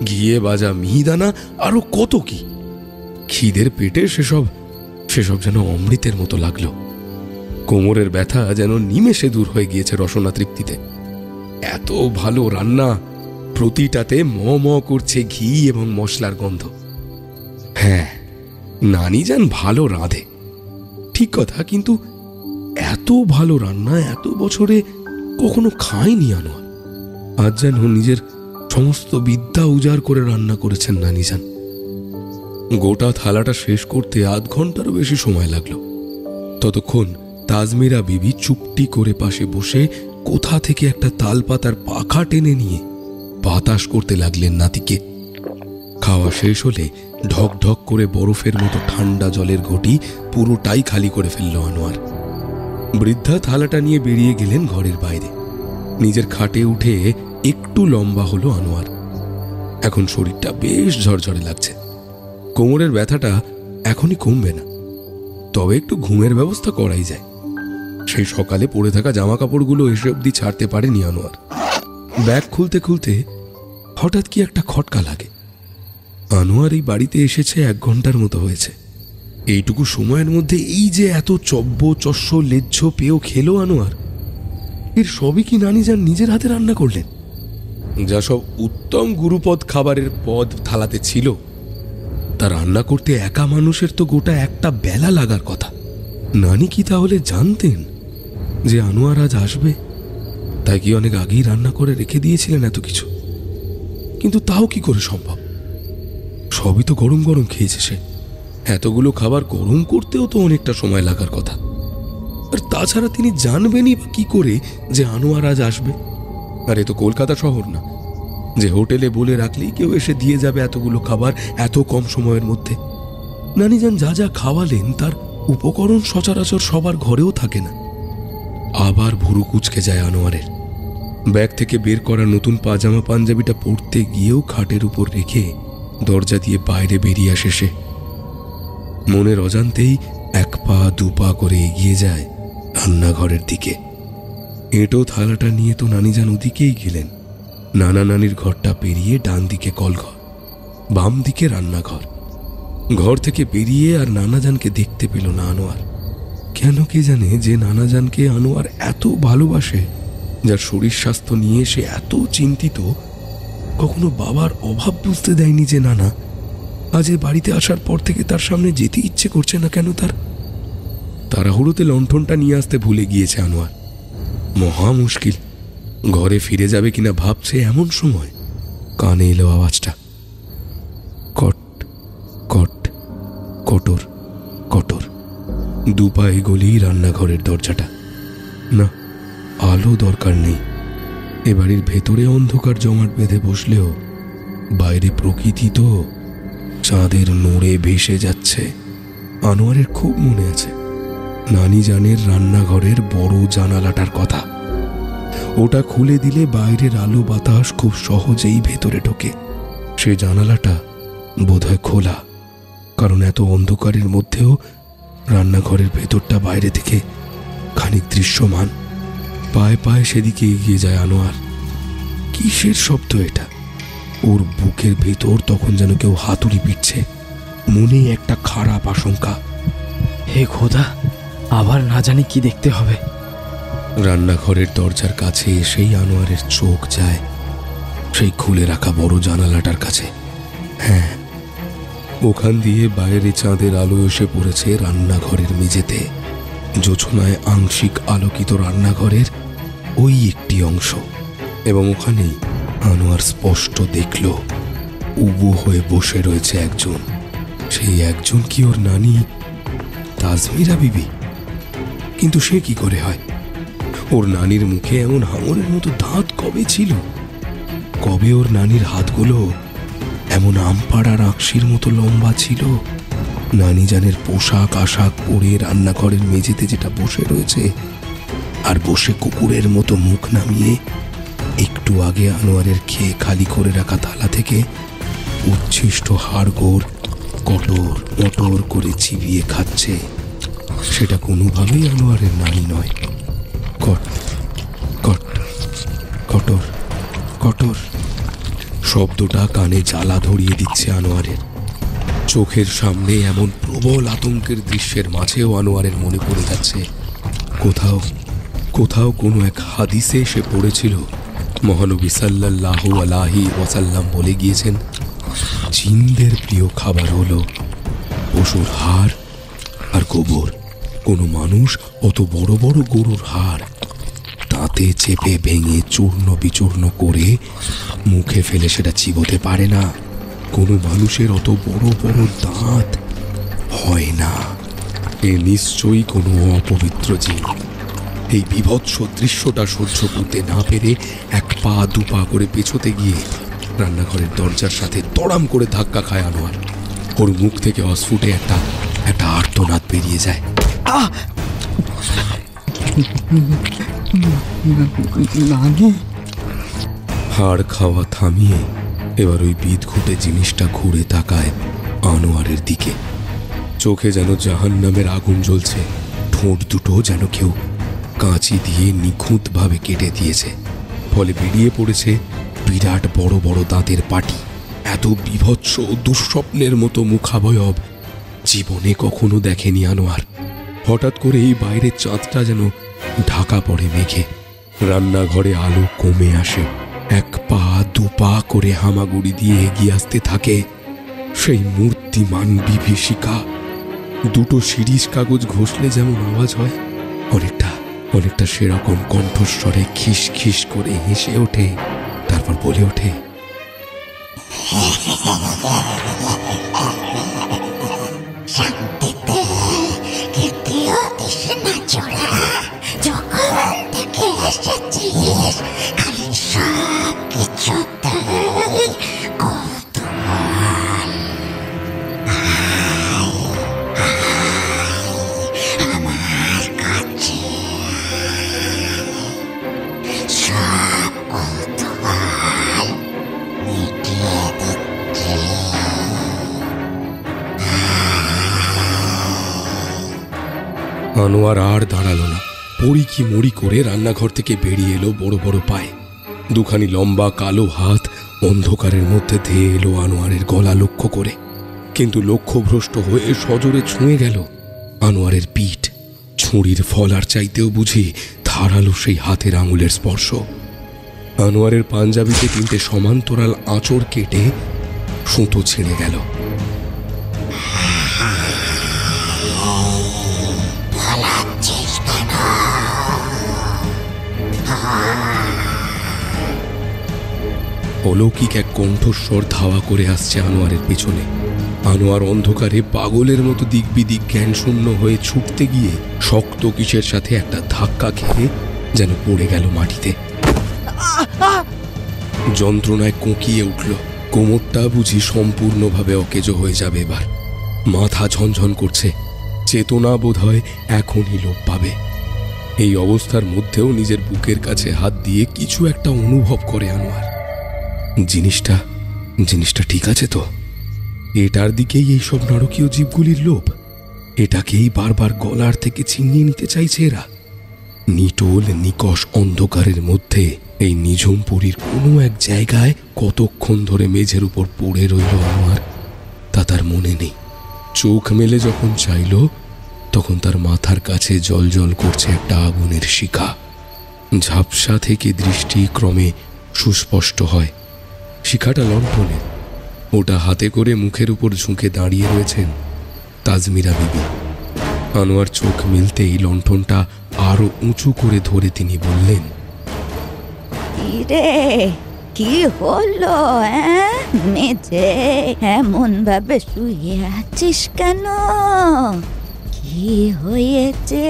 ঘিয়ে ভাজা মিহিদানা, আরো কত কি। খিদের পেটে সেসব যেন অমৃতের মতো লাগলো। কোমরের ব্যথা যেন নিমেষে দূর হয়ে গিয়েছে রসনা তৃপ্তিতে। এত ভালো রান্না, প্রতিটাতে ম করছে ঘি এবং মশলার গন্ধ। হ্যাঁ, নানিজান ভালো রাঁধে, ঠিক কথা, কিন্তু এত ভালো রান্না এত বছরে কখনো খায়নি আনোয়ার। আজ যেন নিজের সমস্ত বিদ্যা উজাড় করে রান্না করেছেন নানিজান। গোটা থালাটা শেষ করতে আধ ঘন্টারও বেশি সময় লাগলো। ততক্ষণ তাজমিরা বিবি চুপটি করে পাশে বসে কোথা থেকে একটা তাল পাতার পাখা টেনে নিয়ে বাতাস করতে লাগলেন নাতিকে। খাওয়া শেষ হলে ঢক ঢক করে বরফের মতো ঠান্ডা জলের ঘটি পুরোটাই খালি করে ফেলল আনোয়ার। বৃদ্ধা থালাটা নিয়ে বেরিয়ে গেলেন ঘরের বাইরে। নিজের খাটে উঠে একটু লম্বা হলো আনোয়ার। এখন শরীরটা বেশ ঝরঝরে লাগছে। কোমরের ব্যথাটা এখনই কমবে না, তবে একটু ঘুমের ব্যবস্থা করাই যায়। সেই সকালে পড়ে থাকা জামা কাপড়গুলো এসে অবধি ছাড়তে পারেনি আনোয়ার। ব্যাগ খুলতে খুলতে হঠাৎ কি একটা খটকা লাগে। আনোয়ার এই বাড়িতে এসেছে 1 ঘন্টার মতো হয়েছে। এইটুকু সময়ের মধ্যে এই যে এত চব্য চস্য লেজ্জ পেয়েও খেলো আনোয়ার, এর সবই কি নানিজান নিজের হাতে রান্না করলেন? যা সব উত্তম গুরুপদ খাবারের পদ থালাতে ছিল, তা রান্না করতে একা মানুষের তো গোটা একটা বেলা লাগার কথা। নানি কি তাহলে জানতেন যে আনোয়ার আজ আসবে? তাই কি অনেক আগেই রান্না করে রেখে দিয়েছিলেন এত কিছু? কিন্তু তাও কি করে সম্ভব? সবই তো গরম গরম খেয়েছে সে। এতগুলো খাবার গরম করতেও তো অনেকটা সময় লাগার কথা। আর তাছাড়া তিনি জানবেনই বা কি করে যে আনোয়ার আজ আসবে? আর এ তো কলকাতা শহর না যে হোটেলে বলে রাখলেই কেউ এসে দিয়ে যাবে এতগুলো খাবার এত কম সময়ের মধ্যে। নানিজান যা যা খাওয়ালেন তার উপকরণ সচরাচর সবার ঘরেও থাকে না। আবার ভুরু কুঁচকে যায় আনোয়ারের। ব্যাগ থেকে বের করা নতুন পাজামা পাঞ্জাবিটা পরতে গিয়েও খাটের উপর রেখে দরজা দিয়ে বাইরে বেরিয়ে আসে সে। মনের অজান্তেই এক পা দু পা করে এগিয়ে যায় রান্নাঘরের দিকে। এঁটো থালাটা নিয়ে তো নানিজান ওদিকেই গেলেন। নানা নানির ঘরটা পেরিয়ে ডান দিকে কলঘর, বাম দিকে রান্নাঘর। ঘর থেকে বেরিয়ে আর নানাজানকে দেখতে পেল না আনোয়ার। কেন কে জানে যে নানাজানকে আনোয়ার এত ভালোবাসে, যার শরীর স্বাস্থ্য নিয়ে সে এত চিন্তিত। কখনো বাবার অভাব বুঝতে দেয়নি যে নানা আজ এ বাড়িতে আসার পর থেকে তার সামনে যেতে ইচ্ছে করছে না কেন তার। তাড়াহুড়োতে লণ্ঠনটা নিয়ে আসতে ভুলে গিয়েছে আনোয়ার। মহা মুশকিল, ঘরে ফিরে যাবে কিনা ভাবছে এমন সময় কানে এলো আওয়াজটা, কট কট কটর কটর। দুপায়ে গলিয়ে রান্নাঘরের দরজাটা। না, আলো দরকার নেই। এ বাড়ির ভেতরে অন্ধকার জমাট বেঁধে বসলেও বাইরে প্রকৃতি তো চাঁদের নোড়ে ভেসে যাচ্ছে। আনোয়ারের খুব মনে আছে নানিজানের রান্নাঘরের বড় জানালাটার কথা। ওটা খুলে দিলে বাইরের আলো বাতাস খুব সহজেই ভেতরে ঢোকে। সে জানালাটা বোধহয় খোলা, কারণ এত অন্ধকারের মধ্যেও রান্নাঘরের ভেতরটা বাইরে থেকে খানিক দৃশ্যমান। পায়ে পায়ে সেদিকে এগিয়ে যায় আনোয়ার। কিসের শব্দ এটা? ওর বুকের ভেতর তখন যেন কেউ হাতুড়ি পিটছে। মনে একটা খারাপ আশঙ্কা, হে খোদা, আবার না জানি কি দেখতে হবে। রান্নাঘরের দরজার কাছে এসেই আনোয়ারের চোখ যায় সেই খুলে রাখা বড় জানালাটার কাছে। হ্যাঁ, ওখান দিয়ে বাইরে চাঁদের আলো এসে পড়েছে রান্নাঘরের মেঝেতে। জোছনায় আংশিক আলোকিত রান্নাঘরের ওই একটি অংশ, এবং ওখানেই আনোয়ার স্পষ্ট দেখল উবু হয়ে বসে রয়েছে একজন। সেই একজন কি ওর নানি তাজমিরা বিবি? কিন্তু সে কি করে হয়? ওর নানির মুখে এমন হাঙরের মতো দাঁত কবে ছিল? কবে ওর নানির হাতগুলো এমন আমপাড়ার আকশির মতো লম্বা ছিল? নানিজানের পোশাক আশাক পরে রান্নাঘরের মেঝেতে যেটা বসে রয়েছে, আর বসে কুকুরের মতো মুখ নামিয়ে একটু আগে আনোয়ারের খেয়ে খালি করে রাখা থালা থেকে উচ্ছিষ্ট হাড়গোড় কটর মটর করে চিবিয়ে খাচ্ছে, সেটা কোনোভাবেই আনোয়ারের নানি নয়। কট কট কটর কটর শব্দটা কানে জ্বালা ধরিয়ে দিচ্ছে আনোয়ারের। চোখের সামনে এমন প্রবল আতঙ্কের দৃশ্যের মাঝেও আনোয়ারের মনে পড়ে যাচ্ছে কোথাও কোথাও কোনো এক হাদিসে সে পড়েছিল মহানবী সাল্লাল্লাহু আলাইহি ওয়াসাল্লাম বলে গিয়েছেন, জিনদের প্রিয় খাবার হলো পশুর হাড় আর গোবর। কোনো মানুষ অত বড় বড় গরুর হাড় দাঁতে চেপে ভেঙে চূর্ণ বিচূর্ণ করে মুখে ফেলে সেটা চিবোতে পারে না। কোনো মানুষের অত বড় বড় দাঁত হয় না। এ নিশ্চয়ই কোনো অপবিত্র জিন। এই বিভৎস দৃশ্যটা সহ্য করতে না পেরে এক পা দু পা করে পেছোতে গিয়ে রান্নাঘরের দরজার সাথে তড়াম করে ধাক্কা খায় আনোয়ার। ওর মুখ থেকে অস্ফুটে একটা আর্তনাদ বেরিয়ে যায়। হাড় খাওয়া থামিয়ে এবার ওই বিদঘুটে জিনিসটা ঘুরে তাকায় আনোয়ারের দিকে। চোখে যেন জাহান্নামের আগুন জ্বলছে, ঠোঁট দুটো যেন কেউ কাঁচি দিয়ে নিখুঁতভাবে কেটে দিয়েছে, ফলে বেরিয়ে পড়েছে বিরাট বড় বড় দাঁতের পাটি। এত বিভৎস দুঃস্বপ্নের মতো মুখাবয়ব জীবনে কখনো দেখেনি আনোয়ার। হঠাৎ করে এই বাইরের চাঁদটা যেন ঢাকা পড়ে মেঘে। রান্নাঘরে আলো কমে আসে। এক পা দু পা করে হামাগুড়ি দিয়ে এগিয়ে আসতে থাকে সেই মূর্তিমান বিভীষিকা। দুটো শিরিষ কাগজ ঘষলে যেমন আওয়াজ হয়, অনেকটা সেরকম কণ্ঠস্বরে খিস খিস করে হেসে ওঠে, তারপর বলে ওঠে, শান্তিতে খেতেও দিস না চোরা। যখন থেকে এসেছিস খালি সব কিছুতে কৌতূহল। আমার কাছে সব কৌতূহল মিটিয়ে দিচ্ছে। আনোয়ার আর দাঁড়ালো না, পড়ি কি মরি করে রান্নাঘর থেকে বেরিয়ে এলো বড় বড় পায়ে। দুখানি লম্বা কালো হাত অন্ধকারের মধ্যে ধেয়ে এলো আনোয়ারের গলা লক্ষ্য করে, কিন্তু লক্ষ্যভ্রষ্ট হয়ে সজোরে ছুঁয়ে গেল আনোয়ারের পিঠ। ছুরির ফলার চাইতেও বুঝি ধারালো সেই হাতের আঙুলের স্পর্শ। আনোয়ারের পাঞ্জাবিতে 3টে সমান্তরাল আঁচড় কেটে সুতো ছিঁড়ে গেল। অলৌকিক এক কণ্ঠস্বর ধাওয়া করে আসছে আনোয়ারের পেছনে। আনোয়ার অন্ধকারে পাগলের মতো দিক বিদিক জ্ঞান শূন্য হয়ে ছুটতে গিয়ে শক্ত কিসের সাথে একটা ধাক্কা খেয়ে যেন পড়ে গেল মাটিতে। যন্ত্রণায় কোঁকিয়ে উঠল। কোমরটা বুঝি সম্পূর্ণভাবে অকেজো হয়ে যাবে এবার। মাথা ঝনঝন করছে, চেতনা বোধ হয় এখনই লোপ পাবে। এই অবস্থার মধ্যেও নিজের বুকের কাছে হাত দিয়ে কিছু একটা অনুভব করে আনোয়ার। জিনিসটা ঠিক আছে তো? এটার দিকেই এইসব নারকীয় জীবগুলির লোভ। এটাকেই বারবার গলার থেকে ছিনিয়ে নিতে চাইছে এরা। নিটোল নিকষ অন্ধকারের মধ্যে এই নিঝুম পুরীর কোনো এক জায়গায় কতক্ষণ ধরে মেঝের উপর পড়ে রইল আনোয়ার তা তার মনে নেই। চোখ মেলে যখন চাইল তখন তার মাথার কাছে জ্বলজ্বল করছে একটা আগুনের শিখা। ঝাপসা থেকে দৃষ্টি ক্রমে সুস্পষ্ট হয়। শিখাটা লণ্ঠনের। ওটা হাতে করে মুখের উপর ঝুঁকে দাঁড়িয়ে রয়েছেন তাজমিরা বিবি। আনোয়ার চোখ মিলতেই লণ্ঠনটা আরো উঁচু করে ধরে তিনি বললেন, রে কি হলো? মেঝে এমন ভাবে শুয়ে আছিস কেন? কি হয়েছে?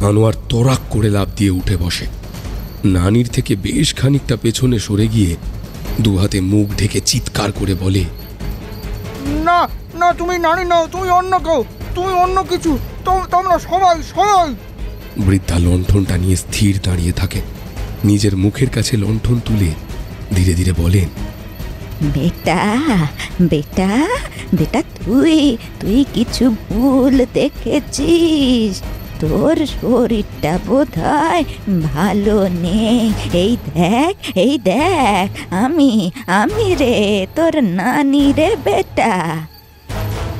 আনোয়ার তরাক করে লাফ দিয়ে উঠে বসে। নানির থেকে বেশ খানিকটা পেছনে সরে গিয়ে দুহাতে মুখ ঢেকে চিৎকার করে বলে, না না, তুমি নানি নাও, তুমি অন্য কেউ, তুমি অন্য কিছু, তোমরা সবাই। বৃদ্ধা লণ্ঠনটা নিয়ে স্থির দাঁড়িয়ে থাকে। নিজের মুখের কাছে লণ্ঠন তুলে ধীরে ধীরে বলেন, বেটা বেটা বেটা তুই কিছু ভুল দেখেছিস। তোর শরীরটা বোধহয় ভালো নেই। এই দেখ আমি রে তোর নানি রে বেটা।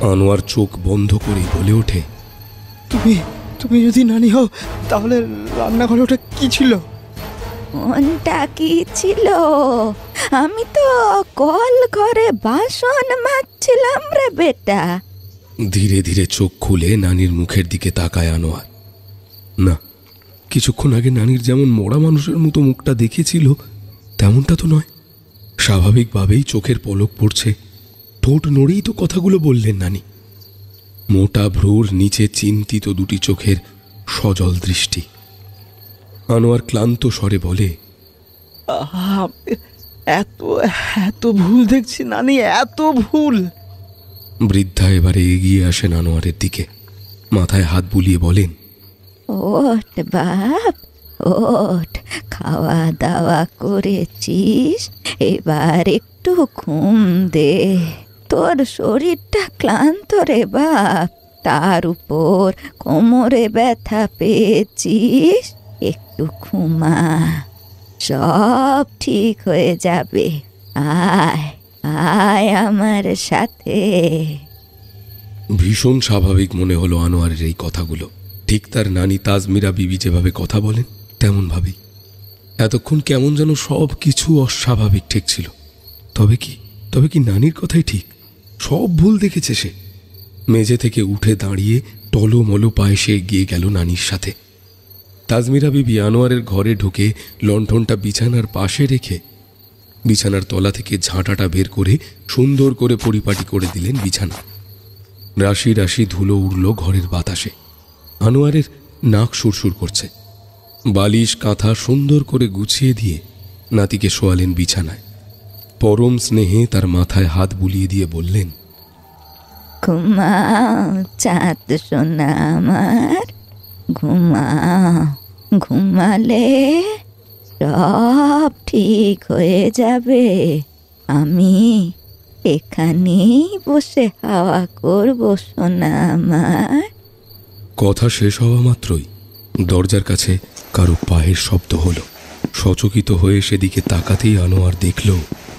আনোয়ার চোখ বন্ধ করে বলে ওঠে, তুমি যদি নানি হও তাহলে রান্নাঘরে ওটা কি ছিল? কোনটা কি ছিল? আমি তো কল ঘরে বাসন মাজছিলাম রে বেটা। ধীরে ধীরে চোখ খুলে নানির মুখের দিকে তাকায় আনোয়ার। না, কিছুক্ষণ আগে নানির যেমন মরা মানুষের মতো মুখটা দেখেছিল তেমনটা তো নয়। স্বাভাবিকভাবেই চোখের পলক পড়ছে। ঠোঁট নড়েই তো কথাগুলো বললেন নানি। মোটা ভ্রুর নিচে চিন্তিত দুটি চোখের সজল দৃষ্টি। আনোয়ার ক্লান্ত স্বরে বলে, এত ভুল দেখছি নানি, এত ভুল। বৃদ্ধা এবারে এগিয়ে আসেন আনোয়ারের দিকে, মাথায় হাত বুলিয়ে বলেন, ওঠ বাপ ওঠ, খাওয়া দাওয়া করেছিস, এবার একটু ঘুম দে। তোর শরীরটা ক্লান্ত রে বাপ, তার উপর কোমরে ব্যথা পেয়েছিস। একটু ঘুমা, সব ঠিক হয়ে যাবে। আয় আমার সাথে। ভীষণ স্বাভাবিক মনে হলো আনোয়ারের এই কথাগুলো। ঠিক তার নানি তাজমিরা বিবি যেভাবে কথা বলেন তেমন ভাবেই। এতক্ষণ কেমন যেন সব কিছু অস্বাভাবিক ঠেকছিল। তবে কি নানির কথাই ঠিক? সব ভুল দেখেছে সে। মেঝে থেকে উঠে দাঁড়িয়ে টলোমলো পায়ে সে এগিয়ে গেল নানির সাথে। তাজমিরা বিবি আনোয়ারের ঘরে ঢুকে লণ্ঠনটা বিছানার পাশে রেখে বিছানার তলা থেকে ঝাঁটাটা বের করে সুন্দর করে পরিপাটি করে দিলেন বিছানা। রাশি রাশি ধুলো উড়ল ঘরের বাতাসে। আনোয়ারের নাক সুরসুর করছে। বালিশ কাঁথা সুন্দর করে গুছিয়ে দিয়ে নাতিকে শোয়ালেন বিছানায়। পরম স্নেহে তার মাথায় হাত বুলিয়ে দিয়ে বললেন, ঘুমাও চাঁদ সোনা আমার, ঘুমাও। ঘুমালে সব ঠিক হয়ে যাবে। আমি এখানেই বসে হাওয়া করবো সোনা আমার। কথা শেষ হওয়া মাত্রই দরজার কাছে কারো পায়ের শব্দ হলো। সচকিত হয়ে সেদিকে তাকাতেই আনোয়ার দেখল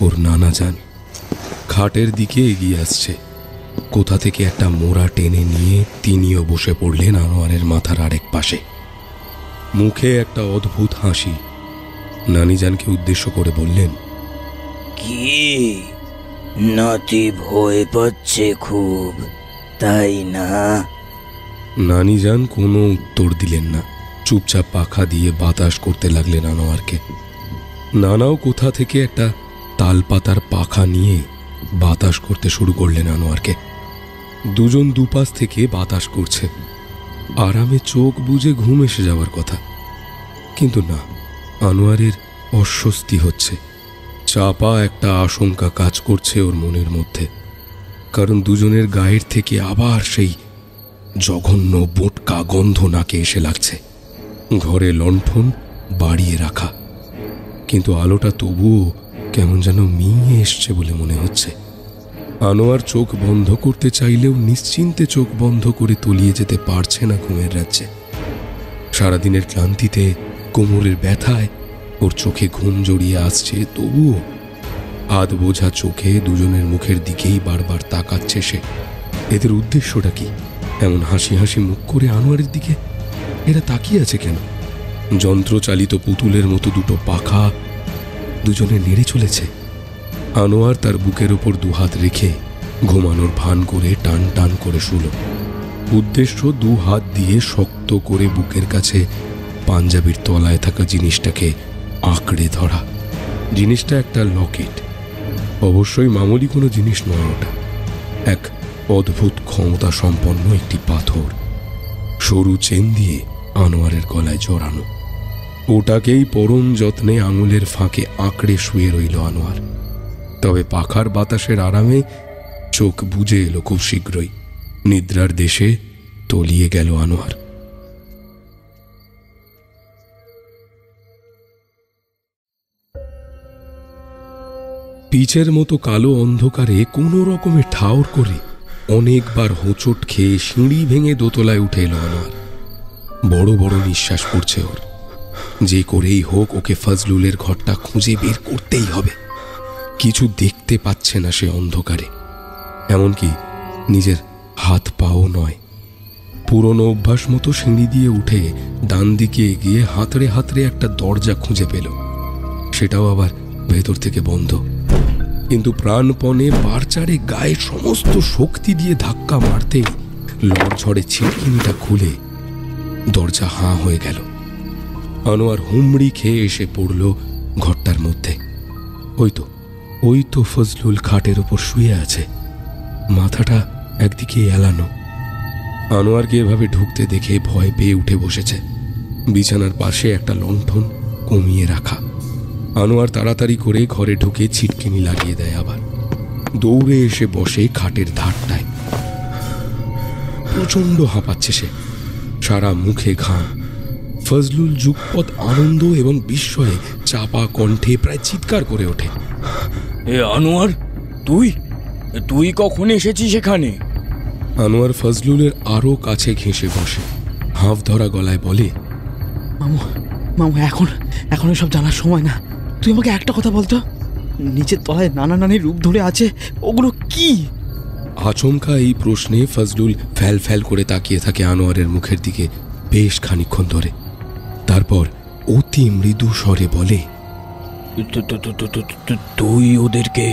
ওর নানা যান খাটের দিকে এগিয়ে আসছে। কোথা থেকে একটা মোড়া টেনে নিয়ে তিনিও বসে পড়লেন আনোয়ারের মাথার আরেক পাশে। মুখে একটা অদ্ভুত হাসি। নানিজানকে উদ্দেশ্য করে বললেন, কি নাতি ভয় পাচ্ছে খুব, তাই না? নানিজান কোনো উত্তর দিলেন না। চুপচাপ পাখা দিয়ে বাতাস করতে লাগলেন আনোয়ারকে। নানাও কোথা থেকে একটা তালপাতার পাখা নিয়ে বাতাস করতে শুরু করলেন আনোয়ারকে। দুজন দুপাশ থেকে বাতাস করছে। আরামে চোখ বুজে ঘুম এসে যাওয়ার কথা, কিন্তু না, আনোয়ারের অস্বস্তি হচ্ছে। চাপা একটা আশঙ্কা কাজ করছে ওর মনের মধ্যে। কারণ দুজনের গায়ের থেকে আবার সেই জঘন্য বোটকা গন্ধ নাকে এসে লাগছে। ঘরে লণ্ঠন বাড়িয়ে রাখা, কিন্তু আলোটা তবুও কেমন যেন মিয়ে এসছে বলে মনে হচ্ছে। আনোয়ার চোখ বন্ধ করতে চাইলেও নিশ্চিন্তে চোখ বন্ধ করে তলিয়ে যেতে পারছে না ঘুমের রাজ্যে। সারাদিনের ক্লান্তিতে, কোমরের ব্যথায় ওর চোখে ঘুম জড়িয়ে আসছে, তবুও আধ বোঝা চোখে দুজনের মুখের দিকেই বারবার তাকাচ্ছে সে। এদের উদ্দেশ্যটা কি? এমন হাসি হাসি মুখ করে আনোয়ারের দিকে এরা তাকিয়ে আছে কেন? যন্ত্রচালিত পুতুলের মতো দুটো পাখা দুজনে নেড়ে চলেছে। আনোয়ার তার বুকের ওপর দুহাত রেখে ঘুমানোর ভান করে টান টান করে শুল। উদ্দেশ্য দু হাত দিয়ে শক্ত করে বুকের কাছে পাঞ্জাবির তলায় থাকা জিনিসটাকে আঁকড়ে ধরা। জিনিসটা একটা লকেট। অবশ্যই মামুলি কোনো জিনিস নয় ওটা। এক অদ্ভুত ক্ষমতা সম্পন্ন একটি পাথর, সরু চেন দিয়ে আনোয়ারের গলায় জড়ানো। ওটাকেই পরম যত্নে আঙুলের ফাঁকে আঁকড়ে শুয়ে রইল আনোয়ার। তবে পাখার বাতাসের আরামে চোখ বুজে এলো খুব শীঘ্রই। নিদ্রার দেশে তলিয়ে গেল আনোয়ার। পিচের মতো কালো অন্ধকারে কোনো রকমে ঠাউর করে অনেকবার হোঁচট খেয়ে সিঁড়ি ভেঙে দোতলায় উঠে এলো আনোয়ার। বড় বড় নিঃশ্বাস পড়ছে ওর। যে করেই হোক ওকে ফজলুলের ঘরটা খুঁজে বের করতেই হবে। কিছু দেখতে পাচ্ছে না সে অন্ধকারে, এমনকি নিজের হাত পাও নয়। পুরনো অভ্যাস মতো সিঁড়ি দিয়ে উঠে ডান দিকে এগিয়ে হাতড়ে হাতড়ে একটা দরজা খুঁজে পেল। সেটাও আবার ভেতর থেকে বন্ধ। কিন্তু প্রাণপণে বারচারে গায়ে সমস্ত শক্তি দিয়ে ধাক্কা মারতেই লড়ঝড়ে ছিটকিনিটা খুলে দরজা হাঁ হয়ে গেল। আনোয়ার হুমড়ি খেয়ে এসে পড়ল ঘরটার মধ্যে। ওই তো ফজলুল খাটের ওপর শুয়ে আছে, মাথাটা একদিকে এলানো। আনোয়ারকে এভাবে ঢুকতে দেখে ভয় পেয়ে উঠে বসেছে। বিছানার পাশে একটা লণ্ঠন কমিয়ে রাখা। আনোয়ার তাড়াতাড়ি করে ঘরে ঢুকে ছিটকিনি লাগিয়ে দেয়। আবার দৌড়ে এসে বসে খাটের ধারটায়। প্রচণ্ড হাঁপাচ্ছে সে, সারা মুখে ঘাম। ফজলুল যুগপৎ আনন্দ এবং বিস্ময়ে চাপা কণ্ঠে প্রায় চিৎকার করে ওঠে, এ আনোয়ার, তুই কখন এসেছিস এখানে? আনোয়ার ফজলুলের আরো কাছে ঘেঁষে বসে হাঁফ ধরা গলায় বলে, মামু এখন সব জানার সময় না। তুই আমাকে একটা কথা বলতো, নিচের তলায় নানা নানির রূপ ধরে আছে, ওগুলো কি? আচমকা এই প্রশ্নে ফজলুল ফ্যাল ফ্যাল করে তাকিয়ে থাকে আনোয়ারের মুখের দিকে বেশ খানিকক্ষণ ধরে। তারপর অতি মৃদু স্বরে বলে, তুই ওদেরকে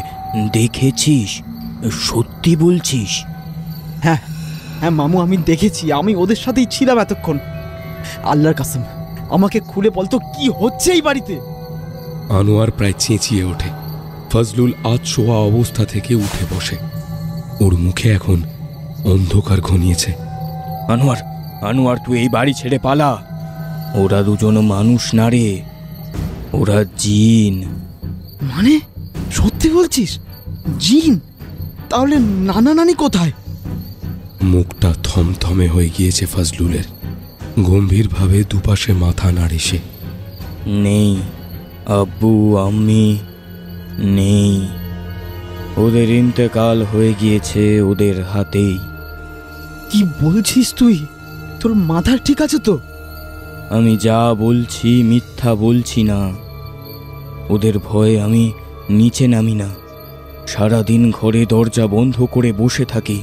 দেখেছিস? সত্যি বলছিস? হ্যাঁ মামু, আমি দেখেছি। আমি ওদের সাথেই ছিলাম এতক্ষণ। আল্লাহর কাসম, আমাকে খুলে বলতো কি হচ্ছে এই বাড়িতে। আনোয়ার প্রায় চেঁচিয়ে ওঠে। ফজলুল আধশোয়া অবস্থা থেকে উঠে বসে। ওর মুখে এখন অন্ধকার ঘনিয়েছে। আনোয়ার, আনোয়ার, তুই এই বাড়ি ছেড়ে পালা। ওরা দুজন মানুষ না রে, ওরা জিন। মানে সত্যি বলছিস? জিন? তাহলে নানা নানি কোথায়? মুখটা থমথমে হয়ে গিয়েছে ফজলুলের। গম্ভীরভাবে দুপাশে মাথা নাড়ে সে। নেই, আব্বু আম্মি নেই, ওদের ইন্তেকাল হয়ে গিয়েছে ওদের হাতেই। কি বলছিস তুই? তোর মাথা ঠিক আছে তো? আমি যা বলছি মিথ্যা বলছি না। ওদের ভয়ে আমি নিচে নামি না, সারাদিন ঘরে দরজা বন্ধ করে বসে থাকি।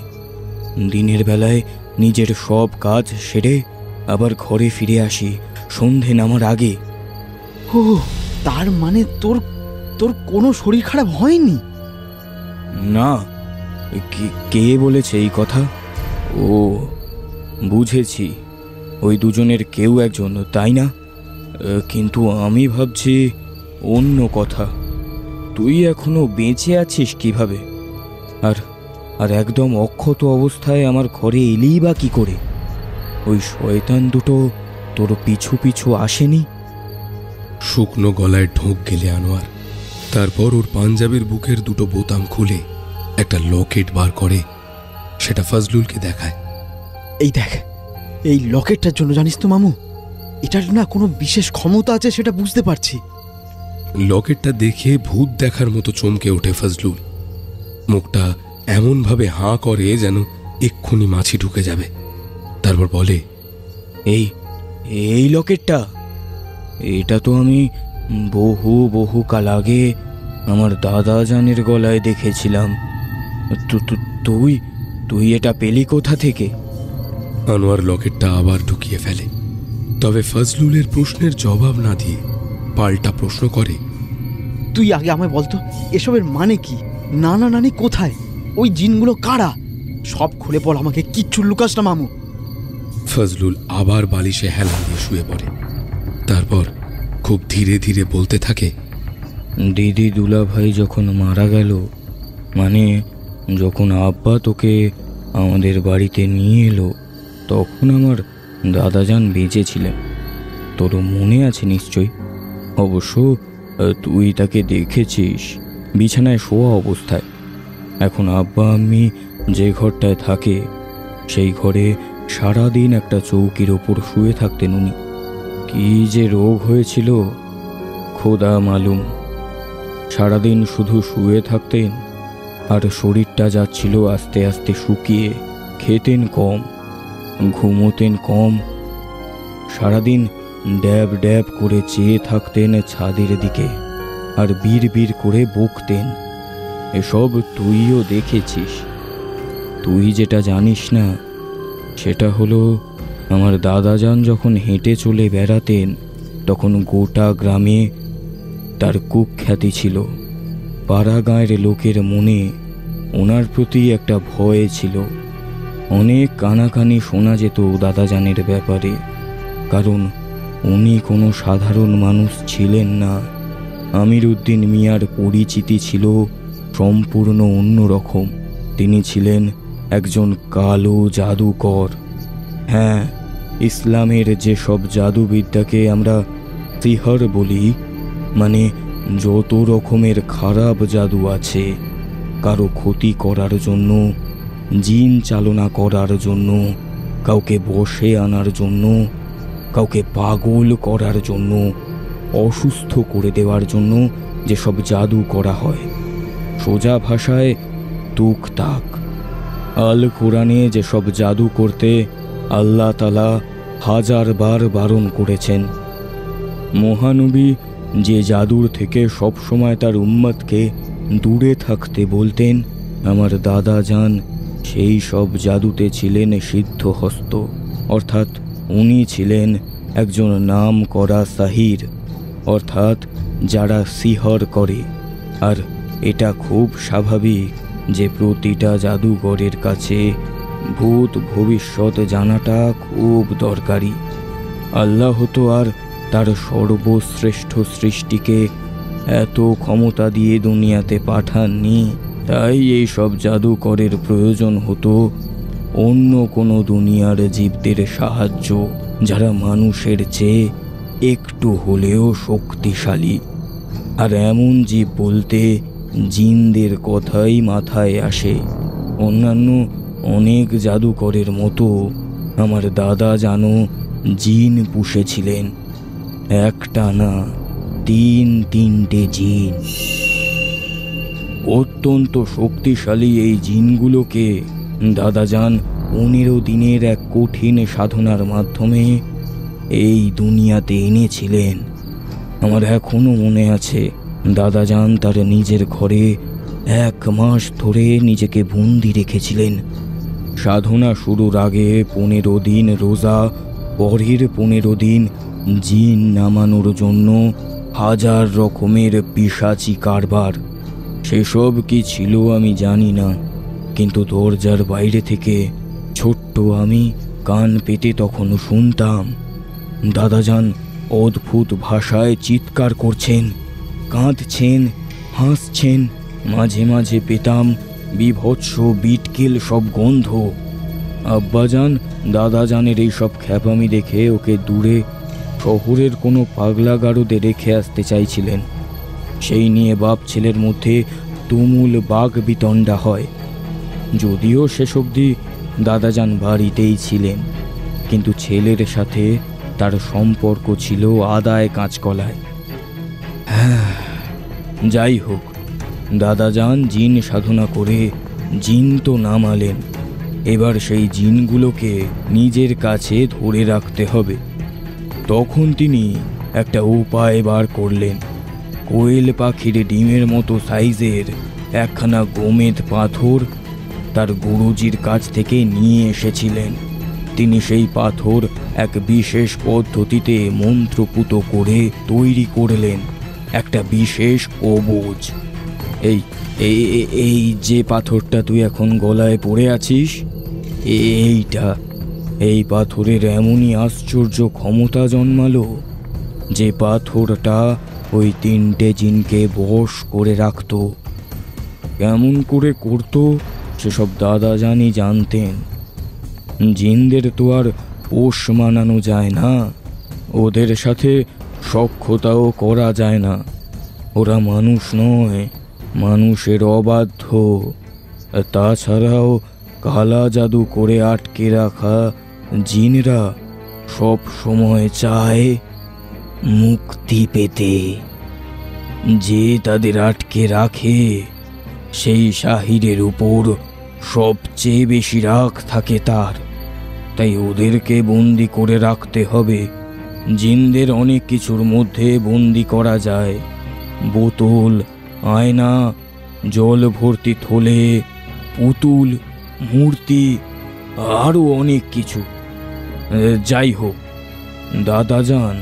দিনের বেলায় নিজের সব কাজ সেরে আবার ঘরে ফিরে আসি সন্ধে নামার আগে। ও, তার মানে তোর তোর কোনো শরীর খারাপ হয়নি? না, কে বলেছে এই কথা? ও, বুঝেছি, ওই দুজনের কেউ একজন, তাই না? কিন্তু আমি ভাবছি অন্য কথা। তুই এখনো বেঁচে আছিস কিভাবে? আর আর একদম অক্ষত অবস্থায় আমার ঘরে এলেই বা কি করে? ওই শয়তান দুটো তোর পিছু পিছু আসেনি? শুকনো গলায় ঢোক গেলে আনোয়ার। তারপর ওর পাঞ্জাবির বুকের দুটো বোতাম খুলে একটা লকেট বার করে সেটা ফজলুলকে দেখায়। এই দেখ, এই লকেটটার জন্য জানিস তো মামু, এটার না কোনো বিশেষ ক্ষমতা আছে সেটা বুঝতে পারছি। লকেটটা দেখে ভূত দেখার মতো চমকে ওঠে ফজলুল। মুখটা এমনভাবে হাঁ করে যেন এক্ষুনি মাছি ঢুকে যাবে। তারপর বলে, এই এই লকেটটা, এটা তো আমি বহু বহু কাল আগে আমার দাদা জানের গলায় দেখেছিলাম। তুই তুই এটা পেলি কোথা থেকে? আনোয়ার লকেটটা আবার ঢুকিয়ে ফেলে, তবে ফজলুলের প্রশ্নের জবাব না দিয়ে পাল্টা প্রশ্ন করে, তুই আগে আমায় বলতো এসবের মানে কি? নানা নানি কোথায়? ওই জিনগুলো কারা? সব খুলে বল আমাকে, কিচ্ছু লুকাস না মামু। ফজলুল আবার বালিশে হেলান দিয়ে শুয়ে পড়ে। তারপর খুব ধীরে ধীরে বলতে থাকে, দিদি দুলাভাই যখন মারা গেল, মানে যখন আব্বা তোকে আমাদের বাড়িতে নিয়ে এলো, তখন আমার দাদাজান বেঁচে ছিলেন। তোর মনে আছে নিশ্চয়ই? অবশ্য তুই তাকে দেখেছিস বিছানায় শোয়া অবস্থায়। এখন আব্বা আম্মি যে ঘরটায় থাকে সেই ঘরে সারাদিন একটা চৌকির ওপর শুয়ে থাকতেন উনি। কি যে রোগ হয়েছিল খোদা মালুম। সারাদিন শুধু শুয়ে থাকতেন আর শরীরটা যাচ্ছিল আস্তে আস্তে শুকিয়ে। খেতেন কম, ঘুমোতেন কম, সারাদিন ড্যাব ড্যাব করে চেয়ে থাকতেন ছাদের দিকে আর বীর বীর করে বকতেন। এসব তুইও দেখেছিস। তুই যেটা জানিস না সেটা হলো, আমার দাদাজান যখন হেঁটে চলে বেড়াতেন তখন গোটা গ্রামে তার কুখ্যাতি ছিল। পাড়া গাঁয়ের লোকের মনে ওনার প্রতি একটা ভয় ছিল। অনেক কানাকানি শোনা যেত দাদাজানের ব্যাপারে, কারণ উনি কোনো সাধারণ মানুষ ছিলেন না। আমির উদ্দিন মিয়ার পরিচিতি ছিল সম্পূর্ণ অন্যরকম। তিনি ছিলেন একজন কালো জাদুকর। হ্যাঁ, ইসলামের যেসব জাদুবিদ্যাকে আমরা সিহর বলি, মানে যত রকমের খারাপ জাদু আছে, কারো ক্ষতি করার জন্য, জিন চালনা করার জন্য, কাউকে বশে আনার জন্য, কাউকে পাগল করার জন্য, অসুস্থ করে দেওয়ার জন্য যেসব জাদু করা হয়, সোজা ভাষায় তুকতাক। আল কোরআনে যেসব জাদু করতে আল্লাহ তাআলা 1000 বার বারণ করেছেন। মহানবী যে জাদুর থেকে সবসময় তার উম্মতকে দূরে থাকতে বলতেন, আমার দাদা যান সেই সব জাদুতে ছিলেন সিদ্ধহস্ত, অর্থাৎ উনি ছিলেন একজন নাম করা সাহির, অর্থাৎ যারা সিহর করে। আর এটা খুব স্বাভাবিক যে প্রতিটা জাদুঘরের কাছে ভূত ভবিষ্যৎ জানাটা খুব দরকারি। আল্লাহ তো আর তার সর্বশ্রেষ্ঠ সৃষ্টিকে এত ক্ষমতা দিয়ে দুনিয়াতে পাঠাননি, তাই এই সব জাদুকরের প্রয়োজন হতো অন্য কোনো দুনিয়ার জীবদের সাহায্য যারা মানুষের চেয়ে একটু হলেও শক্তিশালী। আর এমন জীব বলতে জিনদের কথাই মাথায় আসে। অন্যান্য অনেক জাদুকরের মতো আমার দাদা জানো জিন পুষেছিলেন, একটা না 3-3টে জিন। অত্যন্ত শক্তিশালী এই জিনগুলোকে দাদাজান 15 দিনের এক কঠিন সাধনার মাধ্যমে এই দুনিয়াতে এনেছিলেন। আমার এখনো মনে আছে, দাদাজান তার নিজের ঘরে 1 মাস ধরে নিজেকে বন্দি রেখেছিলেন। সাধনা শুরুর আগে 15 দিন রোজা, পরের 15 দিন জিন নামানোর জন্য 1000 রকমের পিশাচি কারবার। সেসব কি ছিল আমি জানি না, কিন্তু দরজার বাইরে থেকে ছোট্ট আমি কান পেতে তখনও শুনতাম দাদাজান অদ্ভুত ভাষায় চিৎকার করছেন, কাঁদছেন, হাসছেন। মাঝে মাঝে পেতাম বিভৎস বিটকেল সব গন্ধ। আব্বাজান দাদাজানের এই সব খ্যাপামি দেখে ওকে দূরে শহরের কোনো পাগলা গারদে রেখে আসতে চাইছিলেন। সেই নিয়ে বাপ ছেলের মধ্যে তুমুল বাগ বিতণ্ডা হয়। যদিও শেষ অবধি দাদাজান বাড়িতেই ছিলেন, কিন্তু ছেলের সাথে তার সম্পর্ক ছিল আদায় কাঁচকলায়। হ্যাঁ, যাই হোক, দাদাজান জিন সাধনা করে জিন তো নামালেন। এবার সেই জিনগুলোকে নিজের কাছে ধরে রাখতে হবে। তখন তিনি একটা উপায় বার করলেন। কোয়েল পাখির ডিমের মতো সাইজের একখানা গোমেদ পাথর তার গুরুজির কাছ থেকে নিয়ে এসেছিলেন। তিনি সেই পাথর এক বিশেষ পদ্ধতিতে মন্ত্রপুত করে তৈরি করলেন একটা বিশেষ কবচ। এই যে পাথরটা তুই এখন গলায় পরে আছিস, এই পাথরের এমনই আশ্চর্য ক্ষমতা জন্মালো যে পাথরটা ওই 3টে জিনকে বশ করে রাখত। কেমন করে করতো সেসব দাদাজানই জানতেন। জিনদের তো আর পোষ মানানো যায় না, ওদের সাথে সখ্যতাও করা যায় না। ওরা মানুষ নয়, মানুষের অবাধ্য। তাছাড়াও কালা জাদু করে আটকে রাখা জিনরা সব সময় চায় মুক্তি পেতে। যে তাদের আটকে রাখে সেই শাহিরের উপর সবচেয়ে বেশি রাগ থাকে তার। তাই ওদেরকে বন্দি করে রাখতে হবে। জিনদের অনেক কিছুর মধ্যে বন্দি করা যায়, বোতল, আয়না, জল ভর্তি থলে, পুতুল, মূর্তি, আরও অনেক কিছু। যাই হোক, দাদাজান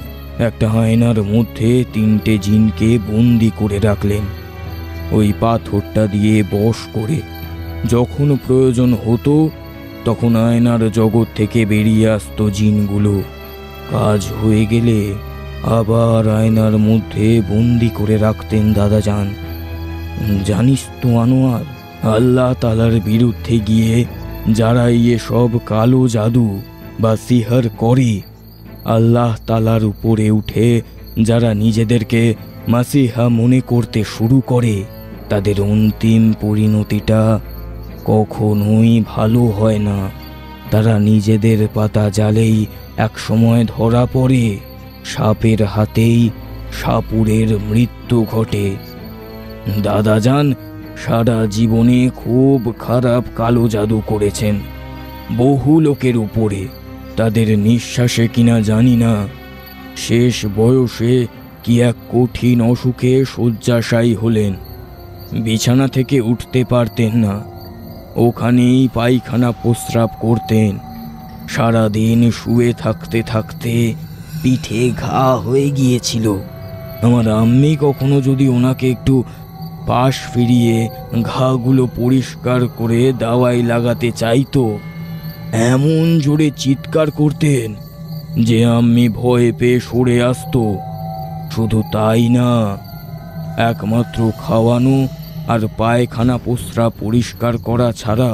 একটা আয়নার মধ্যে 3টে জিনকে বন্দি করে রাখলেন ওই পাথরটা দিয়ে বশ করে। যখন প্রয়োজন হতো তখন আয়নার জগৎ থেকে বেরিয়ে আসতো জিনগুলো। কাজ হয়ে গেলে আবার আয়নার মধ্যে বন্দি করে রাখতেন দাদাজান। জানিস তো আনোয়ার, আল্লাহ তাআলার বিরুদ্ধে গিয়ে যারা সব কালো জাদু বা সিহর করে, আল্লাহ তাআলার উপরে উঠে যারা নিজেদেরকে মাসিহা মনে করতে শুরু করে, তাদের অন্তিম পরিণতিটা কখনোই ভালো হয় না। তারা নিজেদের পাতা জালেই এক সময় ধরা পড়ে, সাপের হাতেই সাপুরের মৃত্যু ঘটে। দাদাজান সারা জীবনে খুব খারাপ কালো জাদু করেছেন বহু লোকের উপরে। তাদের নিঃশ্বাসে কিনা জানি না, শেষ বয়সে কি এক কঠিন অসুখে শয্যাশায়ী হলেন। বিছানা থেকে উঠতে পারতেন না, ওখানেই পায়খানা প্রস্রাব করতেন। সারাদিন শুয়ে থাকতে থাকতে পিঠে ঘা হয়ে গিয়েছিল। আমার আম্মি কখনো যদি ওনাকে একটু পাশ ফিরিয়ে ঘাগুলো পরিষ্কার করে দাওয়াই লাগাতে চাইতো, এমন জোরে চিৎকার করতেন যে আম্মি ভয়ে পেয়ে সরে আসতো। শুধু তাই না, একমাত্র খাওয়ানো আর পায়খানা প্রস্রাব পরিষ্কার করা ছাড়া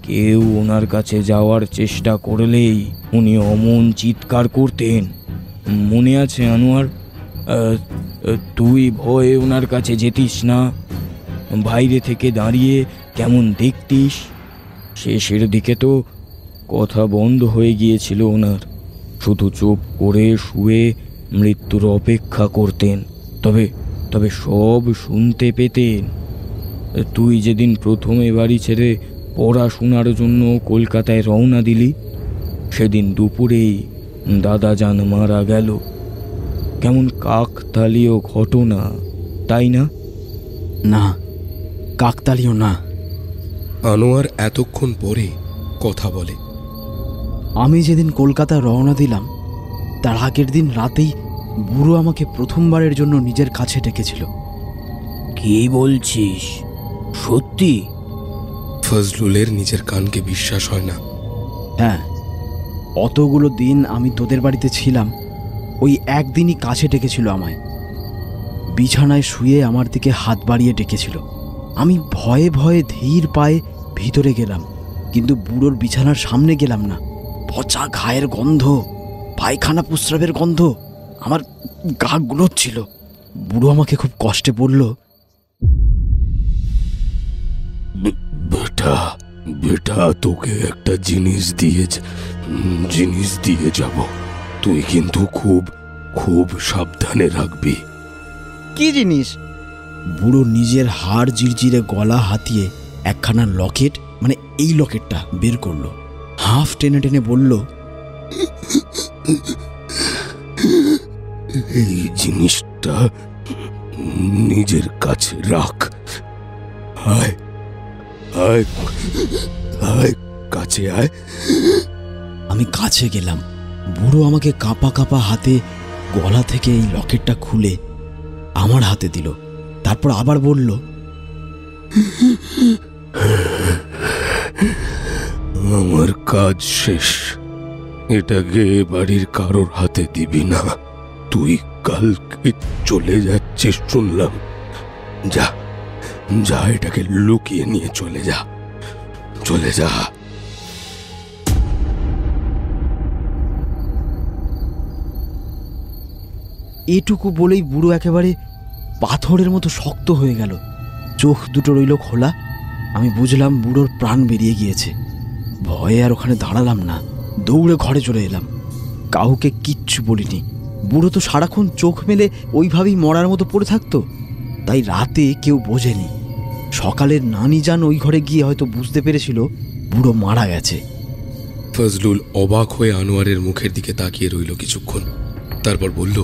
কেউ ওনার কাছে যাওয়ার চেষ্টা করলেই উনি অমন চিৎকার করতেন। মনে আছে আনোয়ার? তুই ভয়ে ওনার কাছে যেতিস না, বাইরে থেকে দাঁড়িয়ে কেমন দেখতিস। শেষের দিকে তো কথা বন্ধ হয়ে গিয়েছিল ওনার, শুধু চুপ করে শুয়ে মৃত্যুর অপেক্ষা করতেন। তবে তবে সব শুনতে পেতেন। তুই যেদিন প্রথমে বাড়ি ছেড়ে পড়াশোনার জন্য কলকাতায় রওনা দিলি, সেদিন দুপুরেই দাদাজান মারা গেল। কেমন কাকতালীয় ঘটনা, তাই না? না, কাকতালীয় না। আনোয়ার এতক্ষণ পরে কথা বলে। আমি যেদিন কলকাতা রওনা দিলাম তার আগের দিন রাতেই বুড়ো আমাকে প্রথমবারের জন্য নিজের কাছে ডেকেছিল। কি বলছিস? সত্যি? ফজলুলের নিজের কানকে বিশ্বাস হয় না। হ্যাঁ, অতগুলো দিন আমি তোদের বাড়িতে ছিলাম, ওই একদিনই কাছে ডেকেছিল আমায়। বিছানায় শুয়ে আমার দিকে হাত বাড়িয়ে ডেকেছিল। আমি ভয়ে ভয়ে ধীর পায়ে ভিতরে গেলাম, কিন্তু বুড়োর বিছানার সামনে গেলাম না। পচা ঘায়ের গন্ধ, পায়খানা প্রস্রাবের গন্ধ আমার গা গুলোচ্ছিল। বুড়ো আমাকে খুব কষ্টে বলল, বেটা বেটা তোকে একটা জিনিস দিয়ে যাব, তুই কিন্তু খুব খুব সাবধানে রাখবি। কি জিনিস? বুড়ো নিজের হাড় জিরজিরে গলা হাতিয়ে একখানা লকেট, মানে এই লকেটটা বের করলো। হাফ টেনে টেনে বলল, এই জিনিসটা নিজের কাছে রাখ। আয় আয় আয়, কাছে আয়। আমি কাছে গেলাম। বুড়ো আমাকে কাঁপা কাঁপা হাতে গলা থেকে এই লকেটটা খুলে আমার হাতে দিল। তারপর আবার বলল, আমার কাজ শেষ, এটাকে বাড়ির কারোর হাতে দিবি না। তুই কালকে চলে যাচ্ছিস শুনলাম। যা যা, এটাকে লুকিয়ে নিয়ে চলে যা। এটুকু বলেই বুড়ো একেবারে পাথরের মতো শক্ত হয়ে গেল। চোখ দুটো রইল খোলা। আমি বুঝলাম বুড়োর প্রাণ বেরিয়ে গিয়েছে। ভয়ে আর ওখানে দাঁড়ালাম না, দৌড়ে ঘরে চলে এলাম। কাউকে কিচ্ছু বলিনি। বুড়ো তো সারাক্ষণ চোখ মেলে ওইভাবেই মরার মতো পড়ে থাকতো, তাই রাতে কেউ বোঝেনি। সকালের নানি যান ওই ঘরে গিয়ে হয়তো বুঝতে পেরেছিল বুড়ো মারা গেছে। ফজলুল অবাক হয়ে আনোয়ারের মুখের দিকে তাকিয়ে রইল কিছুক্ষণ, তারপর বলল,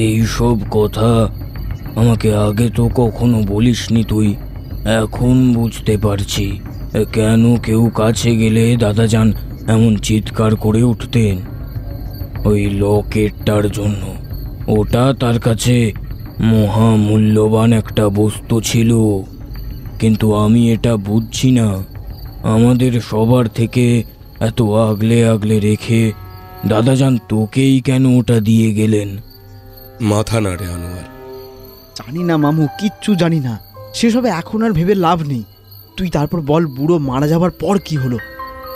এই সব কথা আমাকে আগে তো কখনো বলিসনি তুই। এখন বুঝতে পারছি কেন কেউ কাছে গেলে দাদাজান এমন চিৎকার করে উঠতেন। ওই লকেটটার জন্য। ওটা তার কাছে মহামূল্যবান একটা বস্তু ছিল, কিন্তু আমি এটা বুঝছি না। আমাদের সবার থেকে এত আগলে আগলে রেখে দাদাজান তোকেই কেন ওটা দিয়ে গেলেন? মাথা নাড়ে আনোয়ার। জানি না মামু, কিচ্ছু জানি না। সেসবে এখন আর ভেবে লাভ নেই। তুই তারপর বল, বুড়ো মারা যাবার পর কি হলো?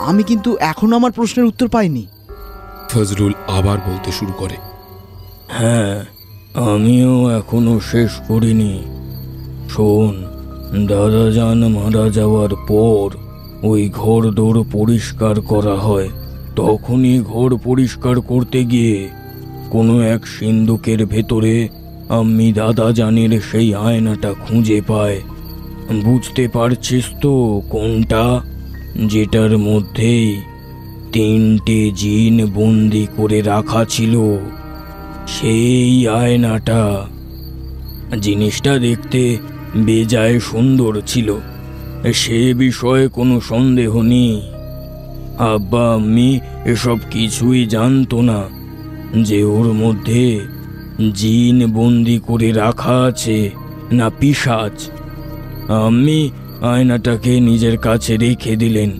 আমি কিন্তু এখনো আমার প্রশ্নের উত্তর পাইনি। ফজলুল আবার বলতে শুরু করে, হ্যাঁ, আমিও এখনো শেষ করিনি। শোন, দাদাজান মারা যাওয়ার পর ওই ঘর দোর পরিষ্কার করা হয়। তখনই ঘর পরিষ্কার করতে গিয়ে কোনো এক সিন্দুকের ভেতরে আমি দাদাজানের সেই আয়নাটা খুঁজে পায়। বুঝতে পারছিস তো কোনটা? যেটার মধ্যেই 3টে জিন বন্দি করে রাখা ছিল। সেই আয়নাটা। জিনিসটা দেখতে বেজায় সুন্দর ছিল, সে বিষয়ে কোনো সন্দেহ নেই। আব্বা আম্মি এসব কিছুই জানতো না যে ওর মধ্যে জিন বন্দি করে রাখা আছে না পিশাচ। আম্মি আয়নাটাকে নিজের কাছে রেখে দিলেন।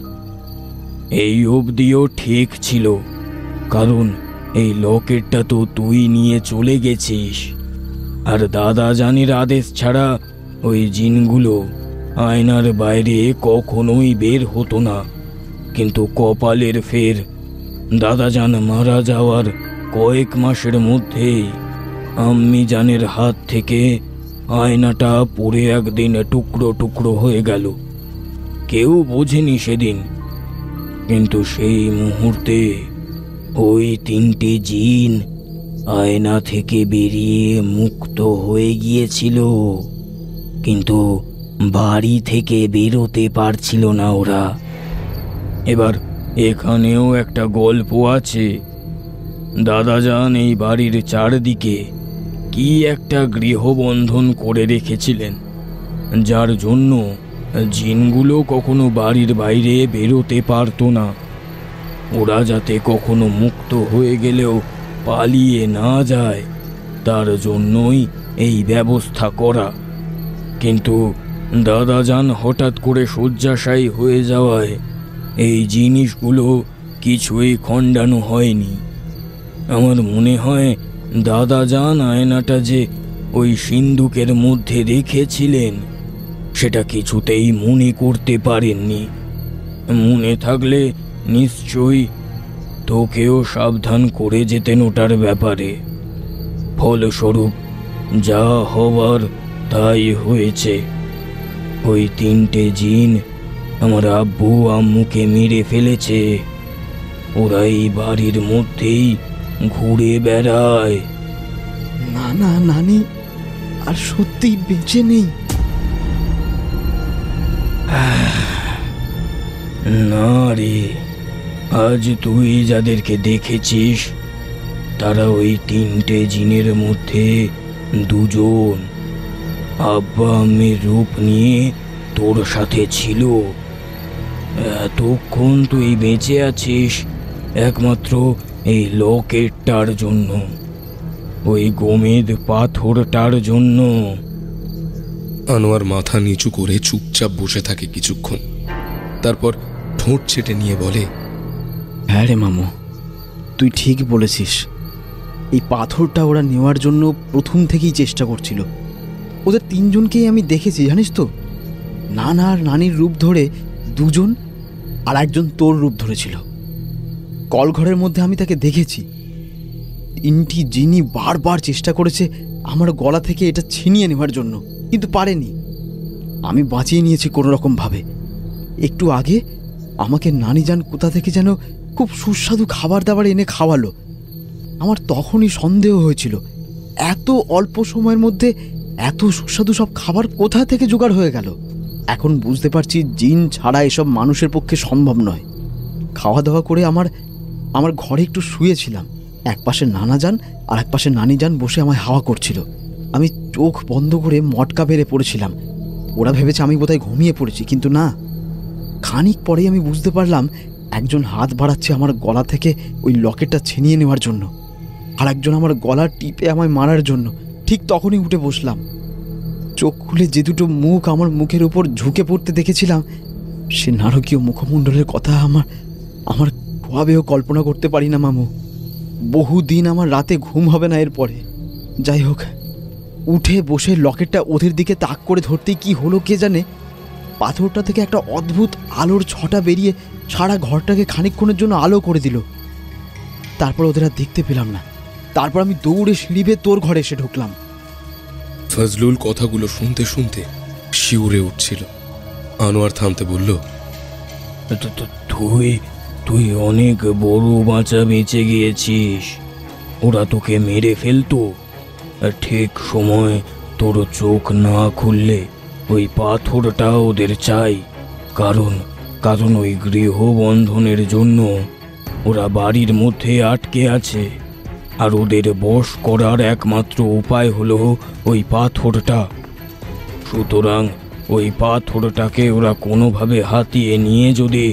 এই অবধিও ঠিক ছিল, কারণ এই লকেটটা তো তুই নিয়ে চলে গেছিস। আর দাদাজানের আদেশ ছাড়া ওই জিনগুলো আয়নার বাইরে কখনোই বের হতো না, কিন্তু কপালের ফের দাদাজান মারা যাওয়ার কয়েক মাসের মধ্যেই আম্মি জানের হাত থেকে আয়নাটা পড়ে একদিন টুকরো টুকরো হয়ে গেল। কেউ বোঝেনি সেদিন, কিন্তু সেই মুহূর্তে ওই 3টে জিন আয়না থেকে বেরিয়ে মুক্ত হয়ে গিয়েছিল, কিন্তু বাড়ি থেকে বেরোতে পারছিল না ওরা। এবার এখানেও একটা গল্প আছে। দাদাজান এই বাড়ির চারদিকে কি একটা গৃহবন্ধন করে রেখেছিলেন, যার জন্য জিনগুলো কখনো বাড়ির বাইরে বেরোতে পারতো না। ওরা যাতে কখনো মুক্ত হয়ে গেলেও পালিয়ে না যায়, তার জন্যই এই ব্যবস্থা করা। কিন্তু দাদাজান হঠাৎ করে শয্যাশায়ী হয়ে যাওয়ায় এই জিনিসগুলো কিছুই খণ্ডানো হয়নি। আমার মনে হয় দাদাজান আয়নাটা যে ওই সিন্ধুকের মধ্যে রেখেছিলেন সেটা কিছুতেই মনে করতে পারেননি। মনে থাকলে নিশ্চয়ই তোকেও সাবধান করে যেতেন ওটার ব্যাপারে। ফলস্বরূপ যা হবার তাই হয়েছে। ওই 3টে জিন আমার আব্বু আম্মুকে মেরে ফেলেছে। ওরা এই বাড়ির মধ্যেই ঘুরে বেড়ায়। না না, নানি আর সত্যি বেঁচে নেই? না রে, আজ তুই যাদেরকে দেখেছিস তারা ওই 3টে জিনের মধ্যে 2জন আব্বা আম্মির রূপ নিয়ে তোর সাথে ছিল। এতক্ষণ তুই বেঁচে আছিস একমাত্র এই লকেটটার জন্য, ওই গোমেদ পাথরটার জন্য। আনোয়ার মাথা নিচু করে চুপচাপ বসে থাকে কিছুক্ষণ, তারপর ঠোঁট ছেটে নিয়ে বলে, হ্যাঁ রে মামু, তুই ঠিক বলেছিস। এই পাথরটা ওরা নেওয়ার জন্য প্রথম থেকেই চেষ্টা করছিল। ওদের 3জনকেই আমি দেখেছি জানিস তো। নানা আর নানির রূপ ধরে 2জন, আর একজন তোর রূপ ধরেছিল। কলঘরের মধ্যে আমি তাকে দেখেছি। 3টি জিনি বারবার চেষ্টা করেছে আমার গলা থেকে এটা ছিনিয়ে নেওয়ার জন্য, কিন্তু পারেনি। আমি বাঁচিয়ে নিয়েছি কোনো রকমভাবে। একটু আগে আমাকে নানিজান কোথা থেকে যেন খুব সুস্বাদু খাবার দাবার এনে খাওয়ালো। আমার তখনই সন্দেহ হয়েছিল এত অল্প সময়ের মধ্যে এত সুস্বাদু সব খাবার কোথা থেকে জোগাড় হয়ে গেল। এখন বুঝতে পারছি জিন ছাড়া এসব মানুষের পক্ষে সম্ভব নয়। খাওয়া দাওয়া করে আমার ঘরে একটু শুয়েছিলাম। একপাশে নানাজান আর একপাশে নানিজান বসে আমায় হাওয়া করছিল। আমি চোখ বন্ধ করে মটকা বেড়ে পড়েছিলাম। ওরা ভেবেছে আমি বোধহয় ঘুমিয়ে পড়েছি, কিন্তু না। খানিক পরেই আমি বুঝতে পারলাম একজন হাত বাড়াচ্ছে আমার গলা থেকে ওই লকেটটা ছিনিয়ে নেওয়ার জন্য, আর একজন আমার গলা টিপে আমায় মারার জন্য। ঠিক তখনই উঠে বসলাম। চোখ খুলে যে 2টো মুখ আমার মুখের উপর ঝুঁকে পড়তে দেখেছিলাম, সে নারকীয় মুখমণ্ডলের কথা আমার ভাবেও কল্পনা করতে পারি না মামু। বহুদিন আমার রাতে ঘুম হবে না এরপরে। যাই হোক, উঠে বসে লকেটটা ওদের দিকে তাক করে ধরতেই কি হলো কে জানে, পাথরটা থেকে একটা অদ্ভুত আলোর ছটা বেরিয়ে সারা ঘরটাকে খানিকক্ষণের জন্য আলো করে দিল। তারপর ওদের আর দেখতে পেলাম না। তারপর আমি দৌড়ে সিঁড়ি বেয়ে তোর ঘরে এসে ঢুকলাম। ফজলুল কথাগুলো শুনতে শুনতে শিউরে উঠছিল। আনোয়ার থামতে বলল, তুই অনেক বড় বাঁচা বেঁচে গিয়েছিস। ওরা তোকে মেরে ফেলতো, ঠিক সময় তোর চোখ না খুললে ওই পাথরটা ওদের চাই। কারণ ওই গৃহবন্ধনের জন্য ওরা বাড়ির মধ্যে আটকে আছে, আর ওদের বশ করার একমাত্র উপায় হলো ওই পাথরটা। সুতরাং ওই পাথরটাকে ওরা কোনোভাবে হাতিয়ে নিয়ে যদি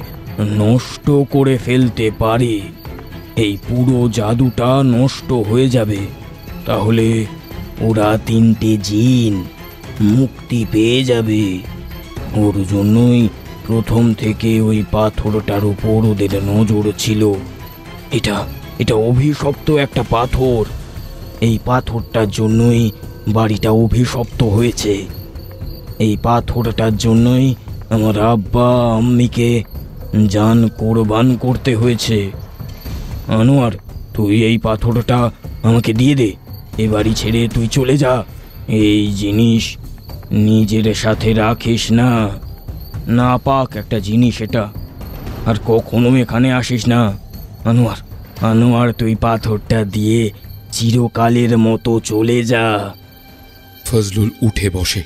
নষ্ট করে ফেলতে পারে, এই পুরো জাদুটা নষ্ট হয়ে যাবে। তাহলে ওরা 3টে জিন মুক্তি পেয়ে যাবে। ওর জন্যই প্রথম থেকে ওই পাথরটার উপর ওদের নজর ছিল। এটা অভিশপ্ত একটা পাথর। এই পাথরটার জন্যই বাড়িটা অভিশপ্ত হয়েছে। এই পাথরটার জন্যই আমার আব্বা আম্মিকে জান কোরবান করতে হয়েছে। আনোয়ার, তুই এই পাথরটা আমাকে দিয়ে দে। এ বাড়ি ছেড়ে তুই চলে যা। এই জিনিস নিজের সাথে রাখিস না, না পাক একটা জিনিস এটা, আর কখনো এখানে আসিস না। আনোয়ার, আনোয়ার, তুই পাথরটা দিয়ে চিরকালের মতো চলে যা। ফজলুল উঠে বসে।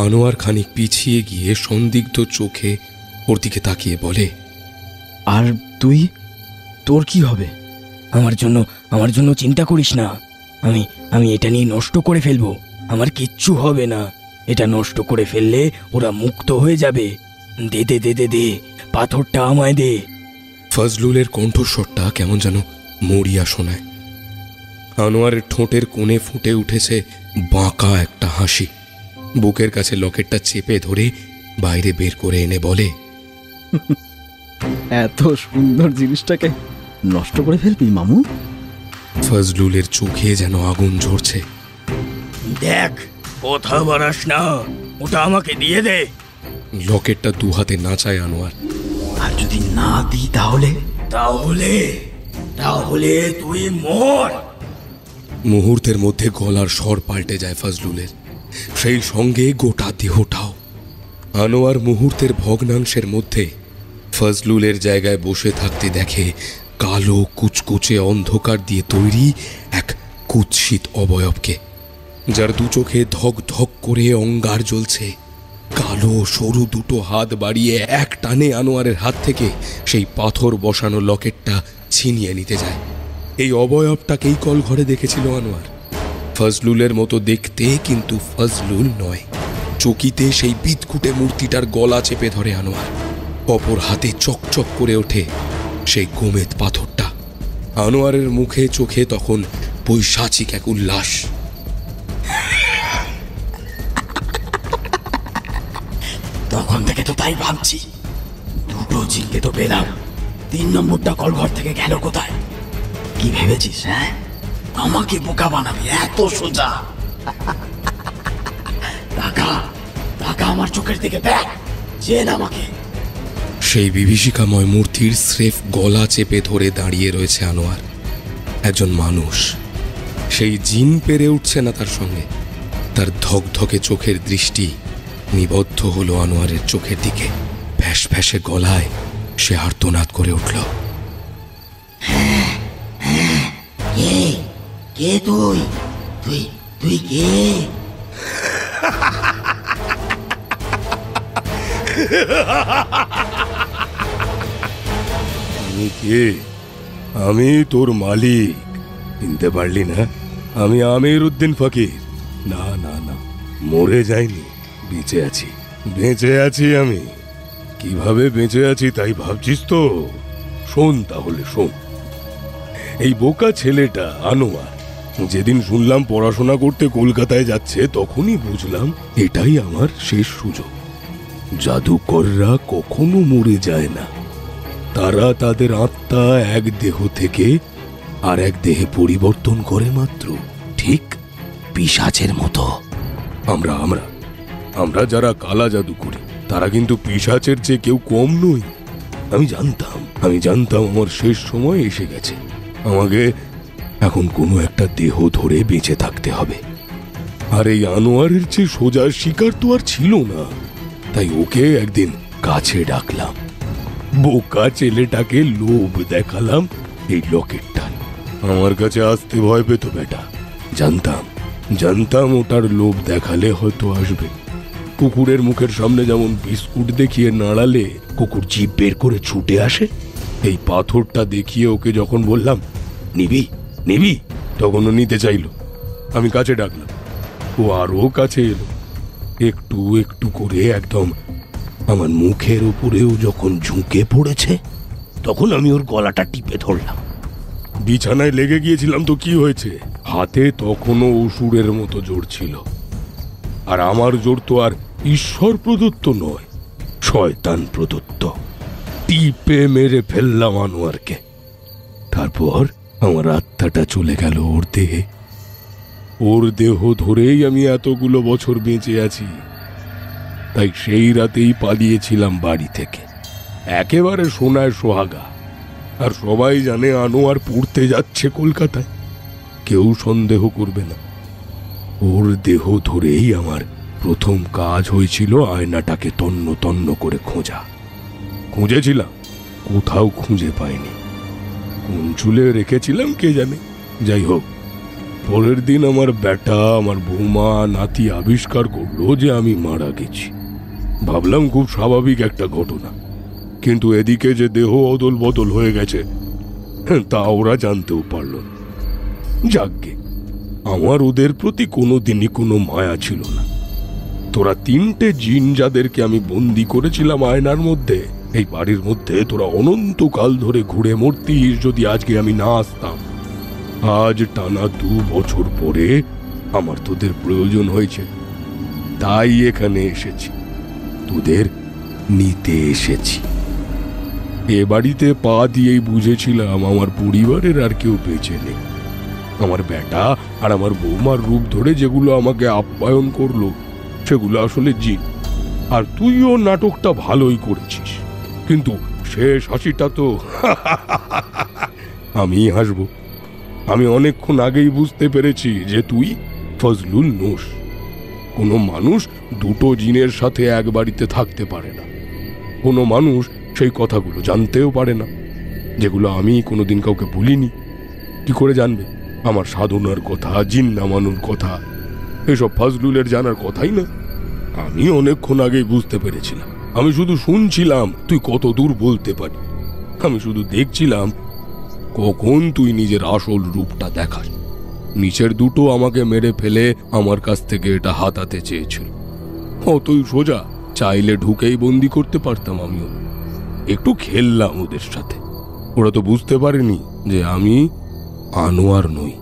আনোয়ার খানিক পিছিয়ে গিয়ে সন্দিগ্ধ চোখে ওর দিকে তাকিয়ে বলে, আর তুই, তোর কি হবে? আমার জন্য চিন্তা করিস না। আমি এটা নিয়ে নষ্ট করে ফেলবো। আমার কিচ্ছু হবে না। এটা নষ্ট করে ফেললে ওরা মুক্ত হয়ে যাবে। দে দে দে দে দে, পাথরটা আমায় দে। ফজলুলের কণ্ঠস্বরটা কেমন যেন মরিয়া শোনায়। আনোয়ারের ঠোঁটের কোণে ফুটে উঠেছে বাঁকা একটা হাসি। বুকের কাছে লকেটটা চেপে ধরে বাইরে বের করে এনে বলে, এত সুন্দর জিনিসটাকে নষ্ট করে ফেলবি মামু? ফজলুলের চোখে যেন আগুন ঝরছে। দেখ, কথা বাড়াস না, ওটা আমাকে দিয়ে দে। লকেটটা দু হাতে নাচায় আনোয়ার। আর যদি না দিই তাহলে? তাহলে তুই মর। মুহূর্তের মধ্যে গলার স্বর পাল্টে যায় ফজলুলের, সেই সঙ্গে গোটা দেহটাও। আনোয়ার মুহূর্তের ভগ্নাংশের মধ্যে ফজলুলের জায়গায় বসে থাকতে দেখে কালো কুচকুচে অন্ধকার দিয়ে তৈরি এক কুৎসিত অবয়বকে, যার দু চোখে ধক ধক করে অঙ্গার জ্বলছে। কালো সরু দুটো হাত বাড়িয়ে এক টানে আনোয়ারের হাত থেকে সেই পাথর বসানো লকেটটা ছিনিয়ে নিতে যায়। এই অবয়বটাকেই কল ঘরে দেখেছিল আনোয়ার। ফজলুলের মতো দেখতে, কিন্তু ফজলুল নয়। চকিতে সেই বিদকুটে মূর্তিটার গলা চেপে ধরে আনোয়ার। অপর হাতে চকচক করে ওঠে সেই গোমেদ পাথরটা। আনোয়ারের মুখে চোখে তখন পৈশাচিক এক উল্লাস। তখন থেকে তো তাই ভাবছি, দুটো জিনকে তো পেলাম, 3 নম্বরটা কলঘর থেকে গেল কোথায়? কি ভেবেছিস? হ্যাঁ, আমাকে বোকা বানাবি এত সোজা? টাকা টাকা আমার চোখের দিকে দেখ, চেন আমাকে। সেই বিভীষিকাময় মূর্তির স্রেফ গলা চেপে ধরে দাঁড়িয়ে রয়েছে আনোয়ার, একজন মানুষ। সেই জিন পেরে উঠছে না তার সঙ্গে। তার ধকধকে চোখের দৃষ্টি নিবদ্ধ হলো আনোয়ারের চোখের দিকে। ফ্যাস ফ্যাসে গলায় সে আর্তনাদ করে উঠল, কে তুই? তুই তুই কে? আমি কে? আমি তোর মালিক। চিনতে পারলি না? আমি আমির উদ্দিন ফকির। না না না, মরে যাইনি, বেঁচে আছি। বেঁচে আছি আমি। কিভাবে বেঁচে আছি তাই ভাবছিস তো? শোন তাহলে, শোন। এই বোকা ছেলেটা আনোয়ার যেদিন শুনলাম পড়াশোনা করতে কলকাতায় যাচ্ছে, তখনই বুঝলাম এটাই আমার শেষ সুযোগ। জাদুকররা কখনো মরে যায় না। তারা তাদের আত্মা এক দেহ থেকে আর এক দেহে পরিবর্তন করে মাত্র, ঠিক পিশাচের মতো। আমরা আমরা আমরা যারা কালা জাদু করি, তারা কিন্তু পিশাচের চেয়ে কেউ কম নই। আমি জানতাম আমার শেষ সময় এসে গেছে। আমাকে এখন কোনো একটা দেহ ধরে বেঁচে থাকতে হবে। আর এই আনোয়ারের চেয়ে সোজা শিকার তো আর ছিল না। তাই ওকে একদিন কাছে ডাকলাম। বোকা ছেলেটাকে লোভ দেখালাম এই লকেটটা। আমার কাছে আসতে ভয় পেত বেটা। জানতাম ওটার লোভ দেখালে হয়তো আসবে। কুকুরের মুখের সামনে যেমন বিস্কুট দেখিয়ে নাড়ালে কুকুর জিভ বের করে ছুটে আসে, এই পাথরটা দেখিয়ে ওকে যখন বললাম নিবি, তখন ও নিতে চাইল। আমি কাছে ডাকলাম, ও আরো কাছে এলো। একটু একটু করে একদম আমার মুখের উপরেও যখন ঝুঁকে পড়েছে, তখন আমি ওর গলাটা টিপে ধরলাম। বিছানায় লেগে গিয়েছিলাম তো কি হয়েছে? হাতে তখনও অসুরের মতো জোর ছিল। আর আমার জোর তো আর ঈশ্বর প্রদত্ত নয়, শয়তান প্রদত্ত। টিপে মেরে ফেললাম আনোয়ারকে। তারপর আমার আত্মাটা চলে গেল ওর দেহে। ওর দেহ ধরেই আমি এতগুলো বছর বেঁচে আছি। তাই সেই রাতেই পালিয়েছিলাম বাড়ি থেকে, একেবারে সোনায় সোহাগা। আর সবাই জানে আনোয়ার পড়তে যাচ্ছে কলকাতায়, কেউ সন্দেহ করবে না। ওর দেহ ধরেই আমার প্রথম কাজ হয়েছিল আয়নাটাকে তন্ন তন্ন করে খোঁজা। খুঁজেছিলাম, কোথাও খুঁজে পাইনি। কোন চুলে রেখেছিলাম কে জানে। যাই হোক, পরের দিন আমার বেটা, আমার বৌমা, নাতি আবিষ্কার করলো যে আমি মারা গেছি। ভাবলাম খুব স্বাভাবিক একটা ঘটনা, কিন্তু এদিকে যে দেহ অদল বদল হয়ে গেছে তা ওরা জানতেও পারল না। যাকগে, আমার ওদের প্রতি কোনোদিনই কোনো মায়া ছিল না। তোরা তিনটে জিন যাদেরকে আমি বন্দি করেছিলাম আয়নার মধ্যে, এই বাড়ির মধ্যে তোরা অনন্তকাল ধরে ঘুরে মরতিস যদি আজকে আমি না আসতাম। আজ টানা 2 বছর পরে আমার তোদের প্রয়োজন হয়েছে, তাই এখানে এসেছি, তোদের নিতে এসেছি। এ বাড়িতে পা দিয়েই বুঝেছিলাম আমার পরিবারের আর কেউ বেঁচে নেই। আমার বেটা আর আমার বৌমার রূপ ধরে যেগুলো আমাকে আপ্যায়ন করলো সেগুলো আসলে জিন। আর তুইও নাটকটা ভালোই করেছিস, কিন্তু শেষ হাসিটা তো আমি হাসবো। আমি অনেকক্ষণ আগেই বুঝতে পেরেছি যে তুই ফজলুল নোস। কোনো মানুষ 2টো জিনের সাথে এক বাড়িতে থাকতে পারে না। কোনো মানুষ সেই কথাগুলো জানতেও পারে না, যেগুলো আমি কোনোদিন কাউকে বলিনি। কি করে জানবে আমার সাধনার কথা, জিন নামানোর কথা? এসব ফজলুলের জানার কথাই না। আমি অনেকক্ষণ আগেই বুঝতে পেরেছিলাম। আমি শুধু শুনছিলাম তুই কত দূর বলতে পারি। আমি শুধু দেখছিলাম কখন তুই নিজের আসল রূপটা দেখাস। নিচের 2টো আমাকে মেরে ফেলে আমার কাছ থেকে এটা হাতাতে চেয়েছিল। অতই সোজা, চাইলে ঢুকেই বন্দি করতে পারতাম। আমিও একটু খেললাম ওদের সাথে। ওরা তো বুঝতে পারেনি যে আমি আনোয়ার নই।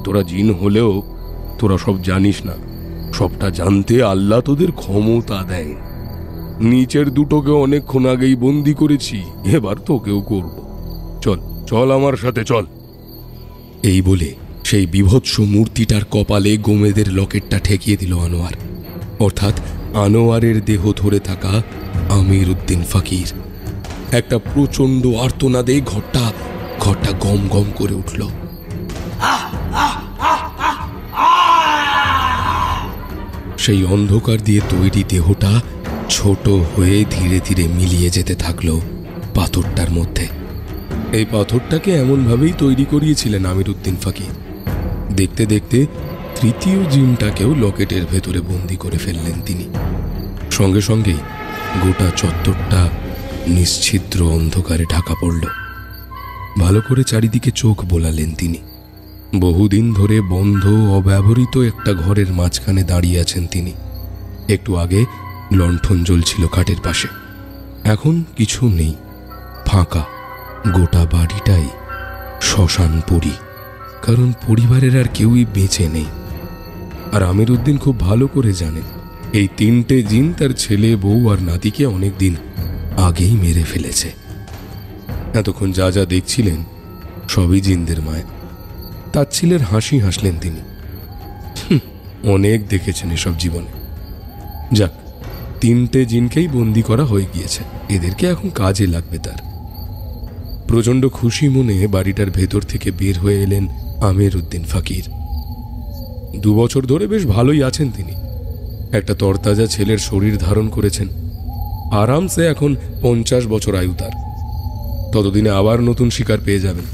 তোরা জিন হলেও তোরা সব জানিস না। সবটা জানতে আল্লাহ তোদের ক্ষমতা দেয়। নিচের 2টোকে অনেকক্ষণ আগেই বন্দি করেছি, এবার তোকেও করব। চল চল আমার সাথে চল। এই বলে সেই বিভৎস মূর্তিটার কপালে গোমেদের লকেটটা ঠেকিয়ে দিল আনোয়ার, অর্থাৎ আনোয়ারের দেহ ধরে থাকা আমির উদ্দিন ফকির। একটা প্রচন্ড আর্তনাদে ঘরটা গম গম করে উঠল। সেই অন্ধকার দিয়ে তৈরি দেহটা ছোট হয়ে ধীরে ধীরে মিলিয়ে যেতে থাকলো পাথরটার মধ্যে। এই পাথরটাকে এমনভাবেই তৈরি করিয়েছিলেন আমির উদ্দিন ফকির। দেখতে দেখতে 3য় জিনটাকেও লকেটের ভেতরে বন্দি করে ফেললেন তিনি। সঙ্গে সঙ্গেই গোটা চত্বরটা নিশ্ছিদ্র অন্ধকারে ঢাকা পড়ল। ভালো করে চারিদিকে চোখ বোলালেন তিনি। বহুদিন ধরে বন্ধ অব্যবহৃত একটা ঘরের মাঝখানে দাঁড়িয়ে আছেন তিনি। একটু আগে লণ্ঠন জ্বলছিল খাটের পাশে, এখন কিছু নেই, ফাঁকা। গোটা বাড়িটাই শ্মশানপুরী, কারণ পরিবারের আর কেউই বেঁচে নেই। আর আমির উদ্দিন খুব ভালো করে জানেন এই 3টে জিন তার ছেলে, বউ আর নাতিকে অনেকদিন আগেই মেরে ফেলেছে। এতক্ষণ যা যা দেখছিলেন সবই জিনদের মায়া। তাচ্ছিলের হাসি হাসলেন তিনি। অনেক দেখেছেন এসব জীবনে। যাক, 3টে জিনকেই বন্দি করা হয়ে গিয়েছে, এদেরকে এখন কাজে লাগবে তার। প্রচণ্ড খুশি মনে বাড়িটার ভেতর থেকে বের হয়ে এলেন আমির উদ্দিন ফকির। 2 বছর ধরে বেশ ভালোই আছেন তিনি। একটা তরতাজা ছেলের শরীর ধারণ করেছেন। আরামসে এখন 50 বছর আয়ু তার। ততদিনে আবার নতুন শিকার পেয়ে যাবেন।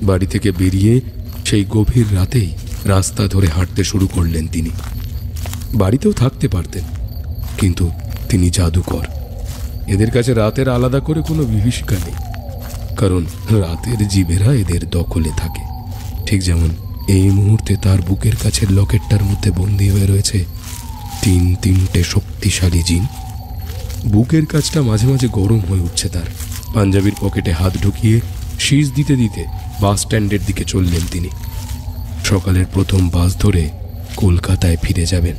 বাড়ি থেকে বেরিয়ে সেই গভীর রাতেই রাস্তা ধরে হাঁটতে শুরু করলেন তিনি। বাড়িতেও থাকতে পারতেন, কিন্তু তিনি জাদুকর। এদের কাছে রাতের আলাদা করে কোনো বিভীষিকা নেই, কারণ রাতের জীবেরা এদের দখলে থাকে। ঠিক যেমন এই মুহূর্তে তার বুকের কাছের লকেটটার মধ্যে বন্দী হয়ে রয়েছে 3টে শক্তিশালী জিন। বুকের কাছটা মাঝে মাঝে গরম হয়ে উঠছে তার। পাঞ্জাবির পকেটে হাত ঢুকিয়ে শীষ দিতে দিতে বাস স্ট্যান্ডের দিকে চললেন তিনি। সকালের প্রথম বাস ধরে কলকাতায় ফিরে যাবেন।